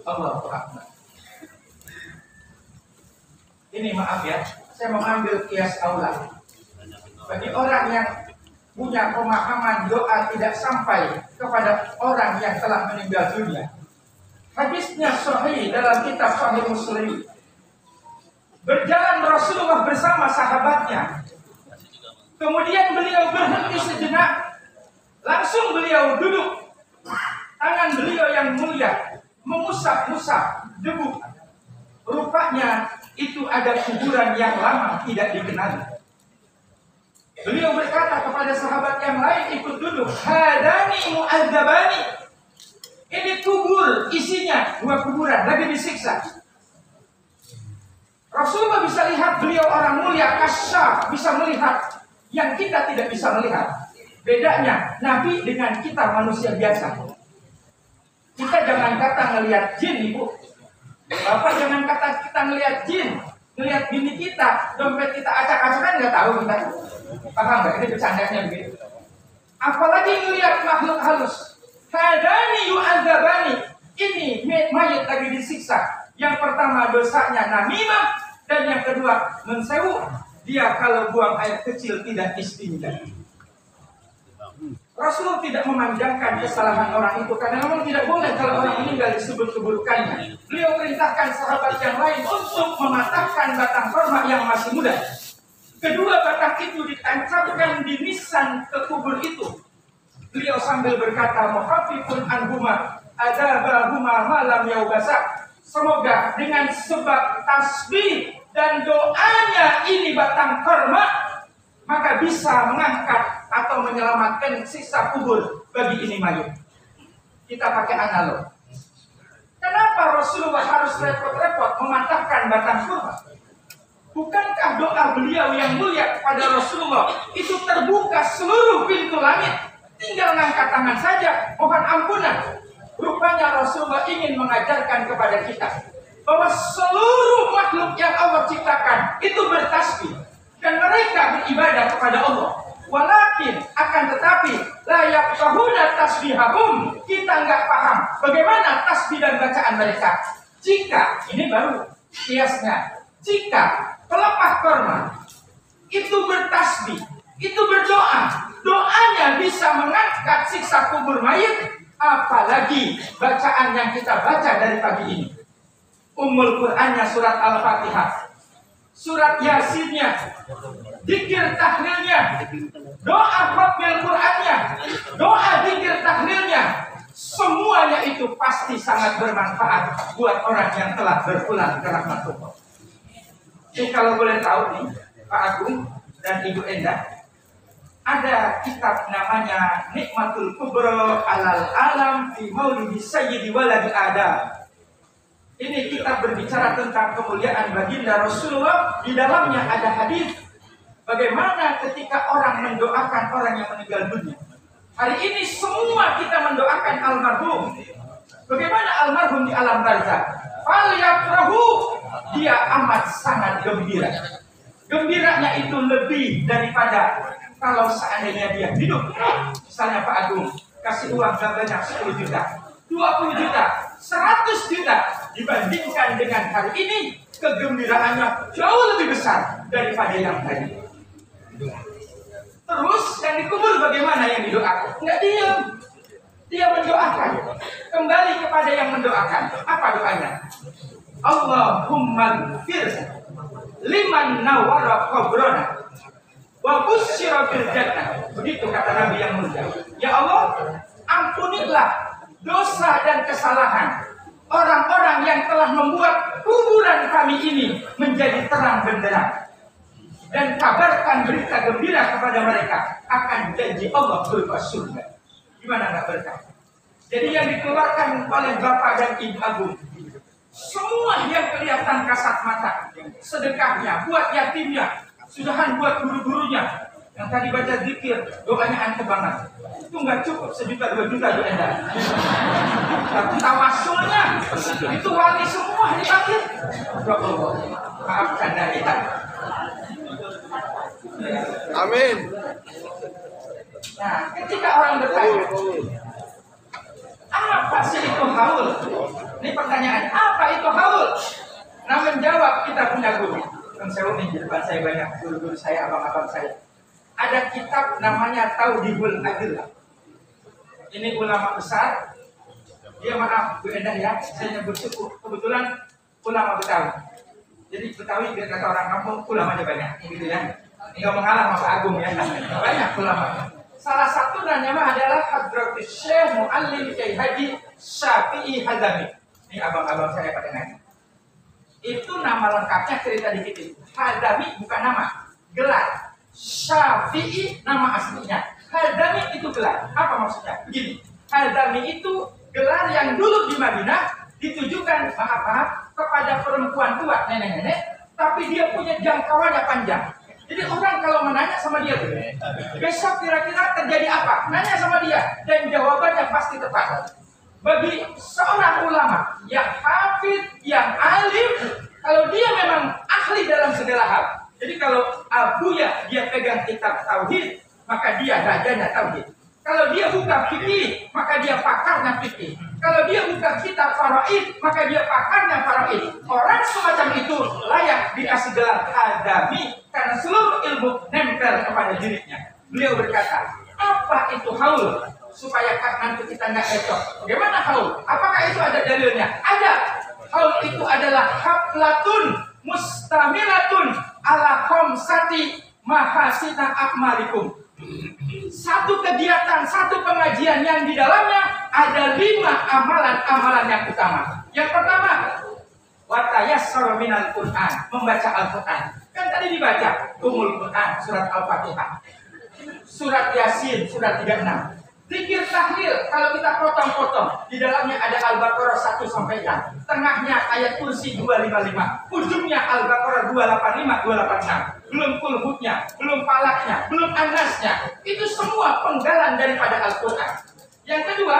Speaker 11: Allahu Akbar. Ini maaf ya, saya mau ambil kias aula. Bagi orang yang punya pemahaman doa tidak sampai kepada orang yang telah meninggal dunia. Hadisnya sahih dalam kitab Sahih Muslim. Berjalan Rasulullah bersama sahabatnya. Kemudian beliau berhenti sejenak. Langsung beliau duduk. Tangan beliau yang mulia mengusap-usap debu. Rupanya itu ada kuburan yang lama tidak dikenali. Beliau berkata kepada sahabat yang lain ikut duduk, hadani mu'adzabani. Ini kubur, isinya 2 kuburan lagi disiksa. Rasulullah bisa lihat, beliau orang mulia, kasyaf, bisa melihat yang kita tidak bisa melihat. Bedanya Nabi dengan kita manusia biasa. Kita jangan kata ngelihat jin, Ibu. Bapak jangan kata kita ngelihat jin, ngelihat bini kita, dompet kita acak-acakan nggak tahu kita. Paham nggak? Ini bercandanya begitu. Apalagi ngelihat makhluk halus. Hadani yu'adzabani. Ini mayat lagi disiksa. Yang pertama dosanya namimah, dan yang kedua mensewu. Dia kalau buang air kecil tidak istinja. Rasulullah tidak memanjangkan kesalahan orang itu karena memang tidak boleh kalau orang meninggal disebut keburukannya. Beliau perintahkan sahabat yang lain untuk mematahkan batang kurma yang masih muda. Kedua batang itu ditancapkan di nisan ke kubur itu. Beliau sambil berkata, muhafifun anhuma adabahuma malam yaubasa. Semoga dengan sebab tasbih dan doanya ini batang kurma, maka bisa mengangkat atau menyelamatkan sisa kubur bagi ini mayat. Kita pakai analog. Kenapa Rasulullah harus repot-repot mematahkan batang kurma? Bukankah doa beliau yang mulia kepada Rasulullah itu terbuka seluruh pintu langit? Tinggal ngangkat tangan saja, mohon ampunan. Rupanya Rasulullah ingin mengajarkan kepada kita bahwa seluruh makhluk yang Allah ciptakan itu bertasbih dan mereka beribadah kepada Allah. Walakin akan tetapi layak yafqahuna tasbihahum, kita nggak paham bagaimana tasbih dan bacaan mereka. Jika ini baru kiasnya, jika pelepah kurma itu bertasbih, itu berdoa, doanya bisa mengangkat siksa kubur mayit, apalagi bacaan yang kita baca dari pagi ini. Ummul Qur'annya surat Al-Fatihah, surat Yasinnya, zikir tahlilnya, doa khatmil Qur'annya, doa zikir tahlilnya, semuanya itu pasti sangat bermanfaat buat orang yang telah berpulang ke rahmatullah. Jadi kalau boleh tahu nih Pak Agung dan Ibu Endah, ada kitab namanya Nikmatul Kubra alal alam fi maulidi sayyidi waladi Adam. Ini kitab berbicara tentang kemuliaan baginda Rasulullah. Di dalamnya ada hadis bagaimana ketika orang mendoakan orang yang meninggal dunia. Hari ini semua kita mendoakan almarhum. Bagaimana almarhum di alam barzakh? Falyafrahu, dia amat sangat gembira. Gembiranya itu lebih daripada kalau seandainya dia hidup. Misalnya Pak Agung kasih uang banyak 10 juta, 20 juta, 100 juta, dibandingkan dengan hari ini kegembiraannya jauh lebih besar daripada yang tadi. Terus yang dikubur bagaimana yang didoakan? Nggak diam, dia mendoakan. Kembali kepada yang mendoakan. Apa doanya? Allahumma gfir liman nawara qabrana wa busyira bil jannah. Begitu kata Nabi yang mulia. Ya Allah, ampunilah dosa dan kesalahan orang-orang yang telah membuat kuburan kami ini menjadi terang benderang, dan kabarkan berita gembira kepada mereka akan janji Allah berupa surga. Gimana nggak berkah? Jadi yang dikeluarkan oleh Bapak dan Ibu Agung, semua yang kelihatan kasat mata, sedekahnya, buat yatimnya, Sudahan buat guru-gurunya yang tadi baca zikir, doanya antep banget. Itu nggak cukup 1 juta 2 juta Bu Enda. Tapi tawasulnya itu wali semua dipakai. Maafkan dari kita.
Speaker 12: Amin.
Speaker 11: Nah, ketika orang bertanya, apa sih itu haul? Ini pertanyaannya, apa itu haul? Nah, menjawab kita punya guru. Kan saya di depan saya banyak guru-guru saya, abang-abang saya. Ada kitab namanya Tauhidul Adillah. Ini ulama besar. Dia maaf Bu Endah ya, saya nyebut suku. Kebetulan ulama Betawi. Jadi Betawi biar kata orang kampung ulamanya banyak, gitu ya. Enggak mengalah sama Pak Agung ya. Banyak ulama. Salah satu namanya adalah Hadratus Syekh Muallim Kiai Haji Syafi'i Hazami. Ini abang-abang saya pada nanya. Itu nama lengkapnya cerita dikit itu. Hazami bukan nama, gelar. Syafi'i nama aslinya. Hazami itu gelar. Apa maksudnya? Begini. Hazami itu gelar yang dulu di Madinah ditujukan maaf kepada perempuan tua, nenek-nenek, tapi dia punya jangkauannya panjang. Jadi orang kalau menanya sama dia, besok kira-kira terjadi apa? Nanya sama dia dan jawabannya pasti tepat. Bagi seorang ulama yang hafid, yang alim, kalau dia memang ahli dalam segala hal. Jadi kalau Abuya dia pegang kitab tauhid, maka dia rajanya tauhid. Kalau dia buka fikih, maka dia pakarnya fikih. Kalau dia buka kitab faraid, maka dia pakarnya faraid. Orang semacam itu layak dikasih gelar Hazami karena seluruh ilmu nempel kepada dirinya. Beliau berkata, apa itu haul? Supaya nanti kita nggak cocok. Bagaimana haul? Apakah itu ada dalilnya? Ada. Haul itu adalah haflatun mustamilatun ala khamsati mahasina a'malikum. Satu kegiatan, satu pengajian yang di dalamnya ada 5 amalan-amalan yang utama. Yang pertama, watayassara minal Qur'an, membaca Al-Qur'an. Kan tadi dibaca Umul Qur'an, surat Al-Fatihah, surat Yasin, surat 36. Zikir tahlil, kalau kita potong-potong, di dalamnya ada Al-Baqarah 1 sampai 6. Tengahnya ayat kursi 255. Ujungnya Al-Baqarah 285, 286. Belum kulhutnya, belum palaknya, belum anasnya. Itu semua penggalan daripada Al-Quran. Yang kedua,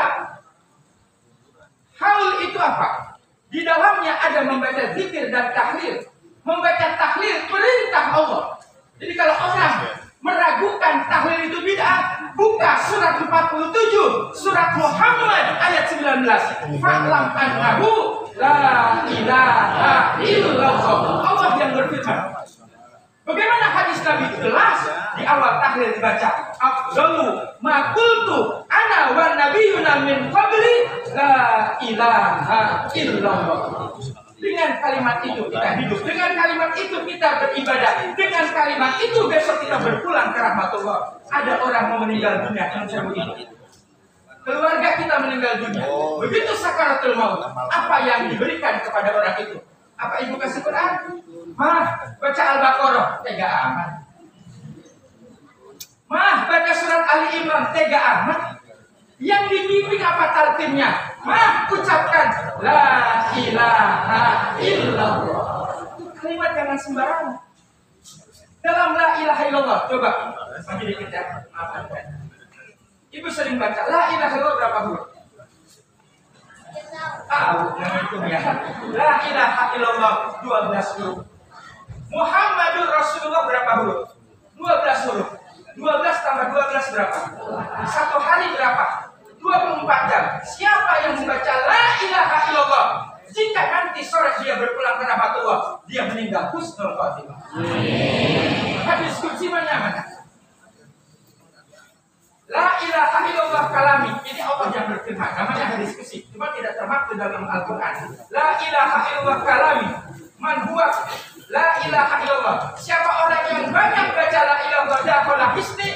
Speaker 11: haul itu apa? Di dalamnya ada membaca zikir dan tahlil. Membaca tahlil perintah Allah. Jadi kalau orang meragukan tahlil itu bid'ah, buka surat 47, surat Muhammad ayat 19. Fa'lam annahu la ilaha illallah. Allah yang berfirman. Bagaimana hadis Nabi jelas di awal tahlil dibaca afdalu ma qultu ana wan nabiyyuna min qabli la ilaha illallah. Dengan kalimat itu kita hidup, dengan kalimat itu kita beribadah, dengan kalimat itu besok kita berpulang ke rahmatullah. Ada orang mau meninggal dunia yang saya begini. Keluarga kita meninggal dunia. Begitu sakaratul maut, apa yang diberikan kepada orang itu? Apa ibu kasih Quran? Mah, baca Al-Baqarah, tega amat. Mah, baca surat Ali Imran, tega amat. Yang dibimbing apa talqinnya? Mah, ucapkan la ilaha illallah. Kalimat jangan sembarangan. Dalam la ilaha illallah, coba bagi dikit ya. Ibu sering baca la ilaha illallah berapa huruf? Tahu yang itu ya. La ilaha illallah 12 huruf. Muhammadur Rasulullah berapa huruf? 12 huruf. 12 tambah 12 berapa? Satu hari berapa? 24 jam. Siapa yang membaca la ilaha illallah, jika nanti sore dia berpulang ke rahmatullah, dia meninggal husnul khotimah. Hadis qudsi mana? La ilaha illallah kalami. Ini Allah yang berfirman. Namanya hadis qudsi, cuma tidak termaktub dalam Al-Qur'an. La ilaha illallah kalami. Man huwa la ilaha illallah. Siapa orang yang banyak baca la ilaha dakhala hisni,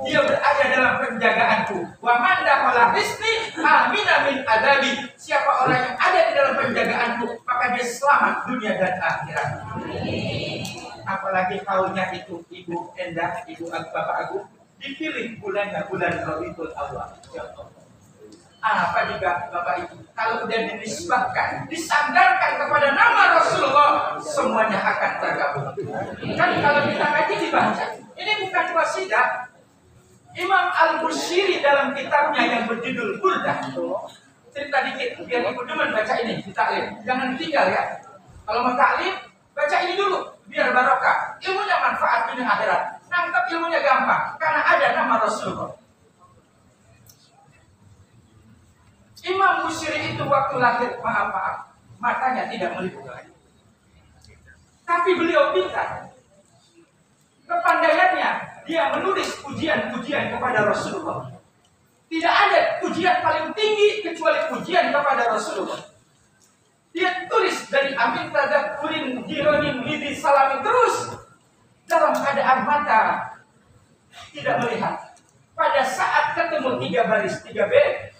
Speaker 11: dia berada dalam penjagaanku. Wa man dakhala hisni amina min adabi. Siapa orang yang ada di dalam penjagaanku, maka dia selamat dunia dan akhirat. Apalagi kaulnya itu Ibu Endah, Ibu Bapak Agung, dipilih bulannya bulan Rabiul Awal. Apa juga Bapak Ibu? Kalau udah dinisbahkan, disandarkan kepada nama Rasulullah, semuanya akan tergabung. Kan kalau kita ngaji dibaca, ini bukan wasidah. Imam Al-Bushiri dalam kitabnya yang berjudul Burdah, cerita dikit biar ibu demen baca ini di taklim. Jangan tinggal ya. Kalau mau taklim, baca ini dulu biar barokah. Ilmunya manfaat dunia akhirat. Nangkep ilmunya gampang karena ada nama Rasulullah. Imam Bushiri itu waktu lahir, maaf, matanya tidak melihat lagi. Tapi beliau pintar. Kepandaiannya, dia menulis pujian-pujian kepada Rasulullah. Tidak ada pujian paling tinggi kecuali pujian kepada Rasulullah. Dia tulis dari amin tadakurin jironin lidi salami terus dalam keadaan mata tidak melihat. Pada saat ketemu 3 baris 3 bait,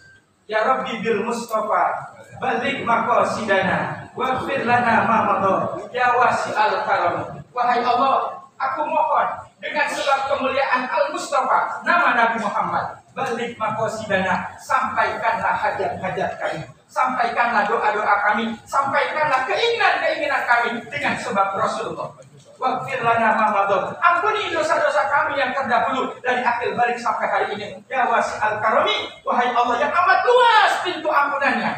Speaker 11: ya Rabbi bil Mustafa balik maqasidana waghfir lana ma madha ya wasi'al karam. Wahai Allah, aku mohon dengan sebab kemuliaan Al-Mustafa, nama Nabi Muhammad, balik maqasidana, sampaikanlah hajat-hajat kami, sampaikanlah doa-doa kami, sampaikanlah keinginan-keinginan kami dengan sebab Rasulullah. Waghfir lana ma madha, ampuni dosa-dosa kami yang terdahulu dari akhir balik sampai hari ini. Ya wasi'al karami, wahai Allah yang amat luas pintu ampunannya.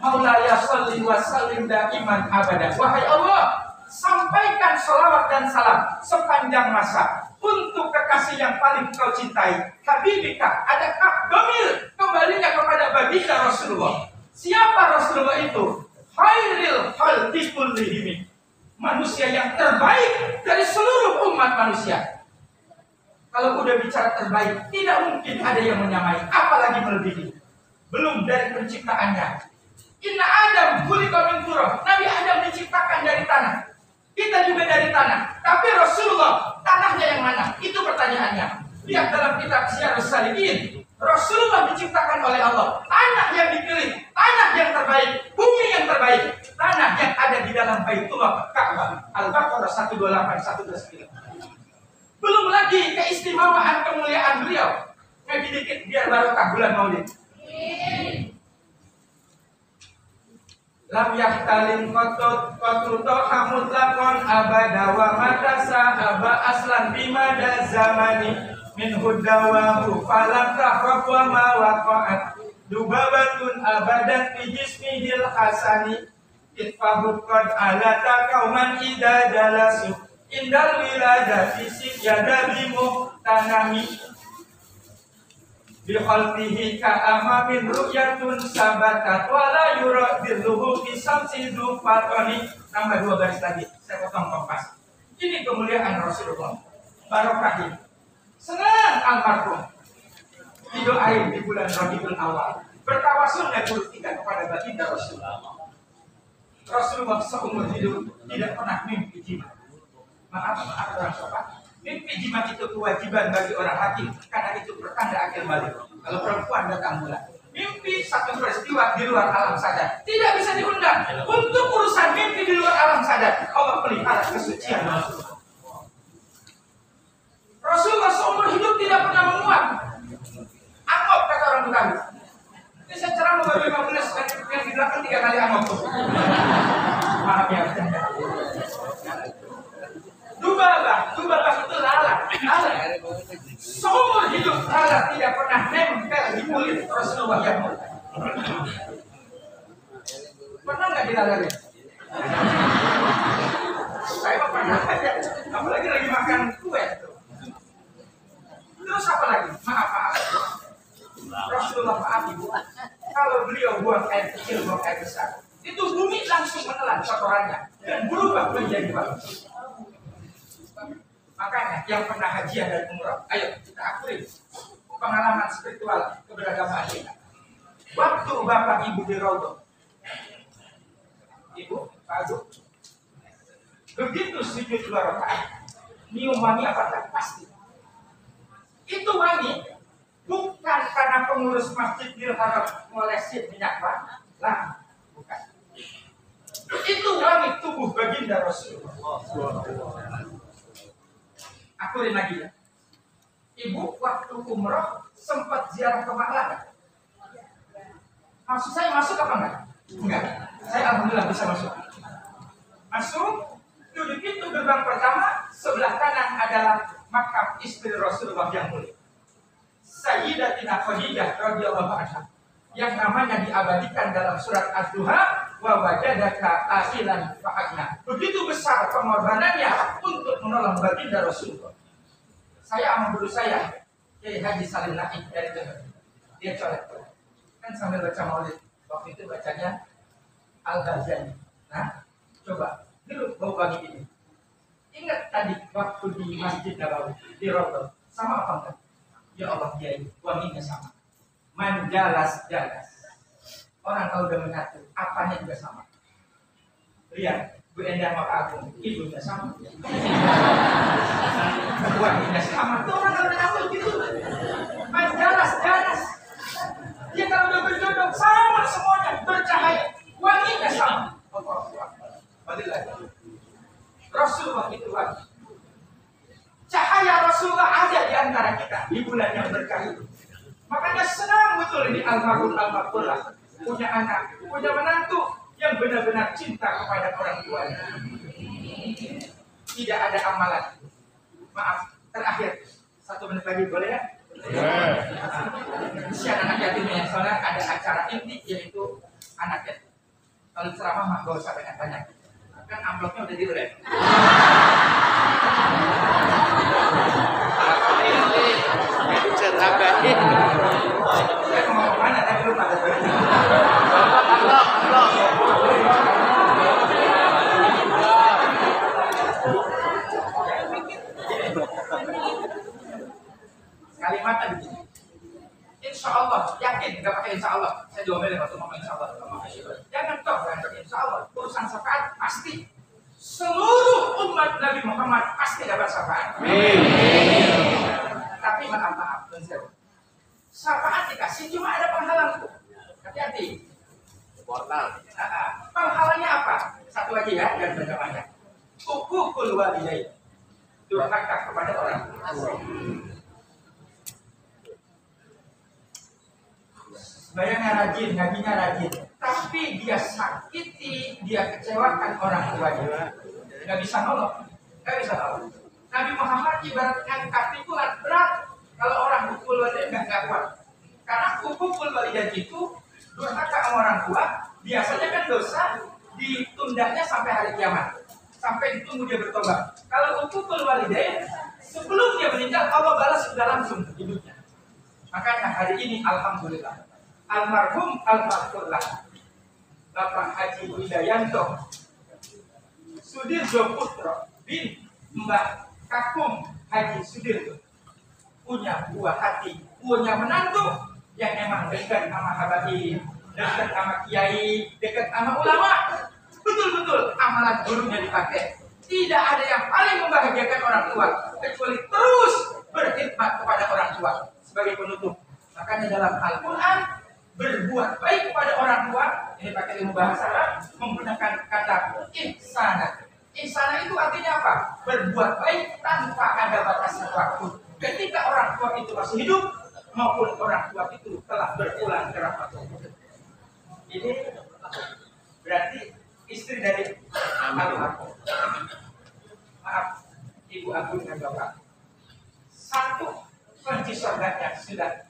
Speaker 11: Maulaya sholli wa sallim daiman abada. Wahai Allah, sampaikan salawat dan salam sepanjang masa untuk kekasih yang paling kau cintai, Habibika. Ada kaf domir kembalinya kepada baginda Rasulullah. Siapa Rasulullah itu? Khairil khalqi kullihim, manusia yang terbaik dari seluruh umat manusia. Kalau udah bicara terbaik, tidak mungkin ada yang menyamai, apalagi melebihi. Belum dari penciptaannya. Inna Adam khuliqa min turab. Nabi Adam diciptakan dari tanah. Kita juga dari tanah. Tapi Rasulullah, tanahnya yang mana? Itu pertanyaannya. Lihat dalam kitab Syiarus Salikin. Rasulullah diciptakan oleh Allah. Tanah yang dipilih, tanah yang terbaik, bumi yang terbaik, tanah yang ada di dalam Baitullah Ka'bah. Al-Baqarah 128, 129. Belum lagi keistimewaan kemuliaan beliau. Ngaji dikit biar barokah bulan Maulid. Lam yahtalin qatruto hamud lakon abada wa matasa aba aslan bimada zamani min hudawahu falam tahrab wa ma waqa'at dubabatun abadan fi jismihil hasani itfahu qad alata kauman ida jalasu indal wilada fisik yadabimu tanami bi khalqihi ka'ama min ru'yatun sabatat wala yuradilluhu fi samsi dufatani. Tambah 2 garis lagi, saya potong kompas. Ini kemuliaan Rasulullah, barokah ini. Senang almarhum didoain di bulan Rabiul Awal, bertawasulnya guru kita kepada baginda Rasulullah. Rasulullah seumur hidup tidak pernah mimpi jimat. Maaf orang sopan. Mimpi jimat itu kewajiban bagi orang hakim karena itu pertanda akhir balik. Kalau perempuan datang bulan, mimpi satu peristiwa di luar alam sadar tidak bisa diundang. Untuk urusan mimpi di luar alam sadar, Allah pelihara kesucian Rasulullah. Rasulullah seumur hidup tidak pernah menguap. Angop kata orang Betawi. Ini saya ceramah baru 15 yang di belakang 3 kali angop. Maaf ya. Dubabah itu lalat. Seumur hidup lalat tidak pernah nempel di kulit Rasulullah yang mulia. Pernah nggak dilalarin? Saya pernah aja. Apalagi lagi makan kue. Terus apa lagi? Maaf. Rasulullah maaf ibu. Kalau beliau buang air kecil, buang air besar, itu bumi langsung menelan kotorannya dan berubah menjadi bagus. Makanya yang pernah hajian dan umrah, ayo kita akui pengalaman spiritual keberagamaan kita. Waktu bapak ibu di Raudhah, ibu, Pak Agung, begitu sujud 2 rakaat, nyium wangi apa? Pasti. Itu wangi bukan karena pengurus Masjidil Haram ngolesin minyak wangi, lah, bukan. Itu wangi tubuh baginda Rasulullah. Akurin lagi ya. Ibu waktu umroh sempat ziarah ke Makkah. Maksud saya masuk apa enggak? Enggak. Saya alhamdulillah bisa masuk. Masuk, duduk pintu gerbang pertama, sebelah kanan adalah makam istri Rasulullah yang mulia, Sayyidatina Khadijah radhiyallahu anha, yang namanya diabadikan dalam surat Ad-Duha, wa wajadaka a'ilan fa'agna. Begitu besar pengorbanannya untuk menolong baginda Rasulullah. Saya sama guru saya, Kiai Haji Salim Naik dari Jember. Dia colek. Kan sambil baca maulid. Waktu itu bacanya Al-Ghazali. Nah, coba dulu bau wangi ini. Ingat tadi waktu di Masjid Nabawi, di Raudhah, sama apa enggak? Ya Allah, Kiai, wanginya sama. Manjalas jalas. Orang kalau udah menyatu, apanya juga sama. Lihat, Bu Endang Maka Agung, ibunya sama. Wanginya sama. Tuh orang kalau udah nyatu gitu. Manjalas jalas. Dia kalau udah berjodoh sama semuanya, bercahaya. Wanginya sama. Balik lagi. Rasulullah itu wangi. Cahaya Rasulullah ada di antara kita di bulan yang berkah itu. Makanya senang betul ini almarhum almarhumah punya anak, punya menantu yang benar-benar cinta kepada orang tuanya. Tidak ada amalan. Maaf, terakhir 1 menit lagi boleh ya? Kesian anak yatimnya, soalnya ada acara inti yaitu anak yatim. Kalau ceramah mah gak usah banyak-banyak. Kan amplopnya udah direm. Saya mau kemana tadi lupa. Kalimat tadi. Insya Allah, yakin, nggak pakai insya Allah. Saya diomelin waktu ngomong insya Allah. Jangan toh, insya Allah. Urusan syafaat pasti. Seluruh umat Nabi Muhammad pasti dapat syafaat. Tapi maaf, syafaat dikasih cuma ada penghalang. Hati-hati. Penghalangnya apa? Satu aja ya, jangan banyak-banyak. Hukukul walidain. Durhaka kepada orang tua. Bayangnya rajin, ngajinya rajin, tapi dia sakiti, dia kecewakan orang tuanya. Nggak bisa nolong, nggak bisa nolong. Nabi Muhammad ibarat angkat pikulan berat kalau orang hukul walidain nggak kuat. Karena hukul walidain itu durhaka sama orang tua, biasanya kan dosa ditundanya sampai hari kiamat, sampai ditunggu dia bertobat. Kalau hukul walidain sebelum dia meninggal Allah balas sudah langsung hidupnya. Makanya hari ini alhamdulillah. Almarhum almarhumlah Bapak Haji Widayanto Sudirjo Putro bin Mbak Kakung Haji Sudirjo punya buah hati, punya menantu yang emang dekat sama habaib, dekat sama kiai, dekat sama ulama. Betul-betul amalan gurunya dipakai. Tidak ada yang paling membahagiakan orang tua kecuali terus berkhidmat kepada orang tua sebagai penutup. Makanya dalam Al-Quran berbuat baik kepada orang tua, ini pakai ilmu bahasa Arab, menggunakan kata ihsana. Ihsana itu artinya apa? Berbuat baik tanpa ada batas waktu. Ketika orang tua itu masih hidup, maupun orang tua itu telah berpulang ke rahmatullah. Ini berarti istri dari almarhum. Maaf, Ibu Agung dan Bapak. Satu kunci surganya sudah.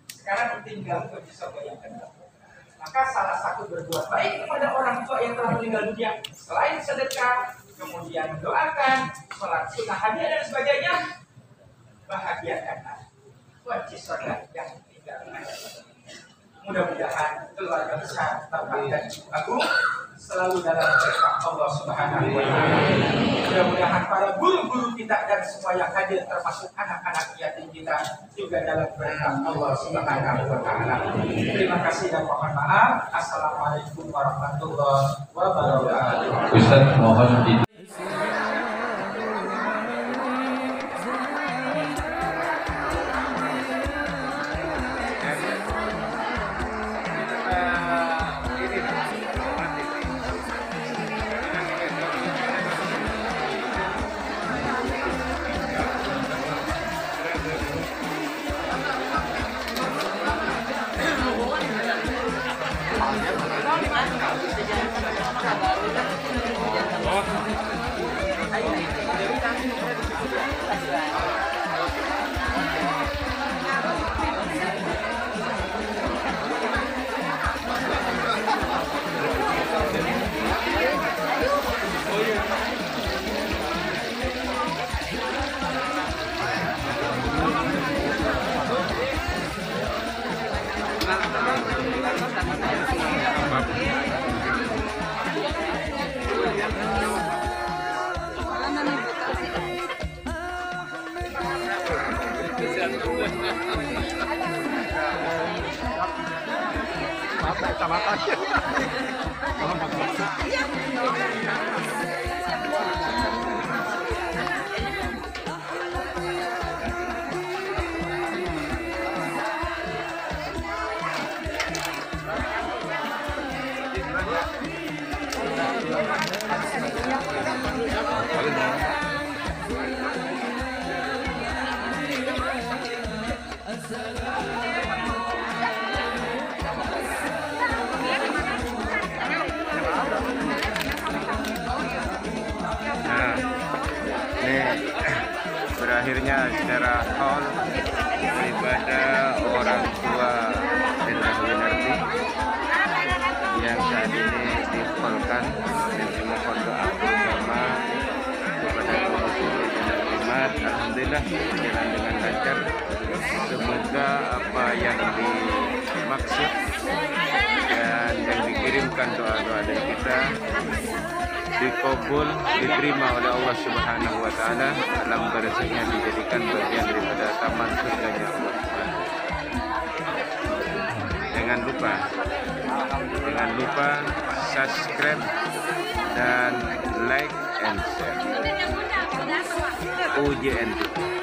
Speaker 11: Sekarang tinggal kunci surga yang kedua. Maka salah satu berbuat baik kepada orang tua yang telah meninggal dunia, selain sedekah, kemudian mendoakan, sholat sunnah hadiah dan sebagainya, bahagiakanlah kunci surga yang tinggal. Mudah-mudahan keluarga besar Bapak dan Ibu Agung selalu dalam berkah Allah Subhanahu wa Ta'ala. Mudah-mudahan para guru-guru kita dan semua yang hadir termasuk anak-anak yatim kita juga dalam berkah Allah Subhanahu wa Ta'ala. Terima kasih dan mohon maaf. Assalamualaikum warahmatullahi wabarakatuh.
Speaker 5: Ustaz mohon di
Speaker 1: Nah, ini berakhirnya secara haul daripada orang tua Generasi Winarti yang saat ini dipolkan dan dimohon doa bersama kepada Allah Subhanahu. Alhamdulillah berjalan dengan lancar. Semoga apa yang dimaksud dan yang dikirimkan doa-doa dari kita dikabul, diterima oleh Allah Subhanahu wa taala, dalam barzahnya dijadikan bagian daripada taman surganya Allah Subhanahu. Jangan lupa subscribe dan like and share. UJN.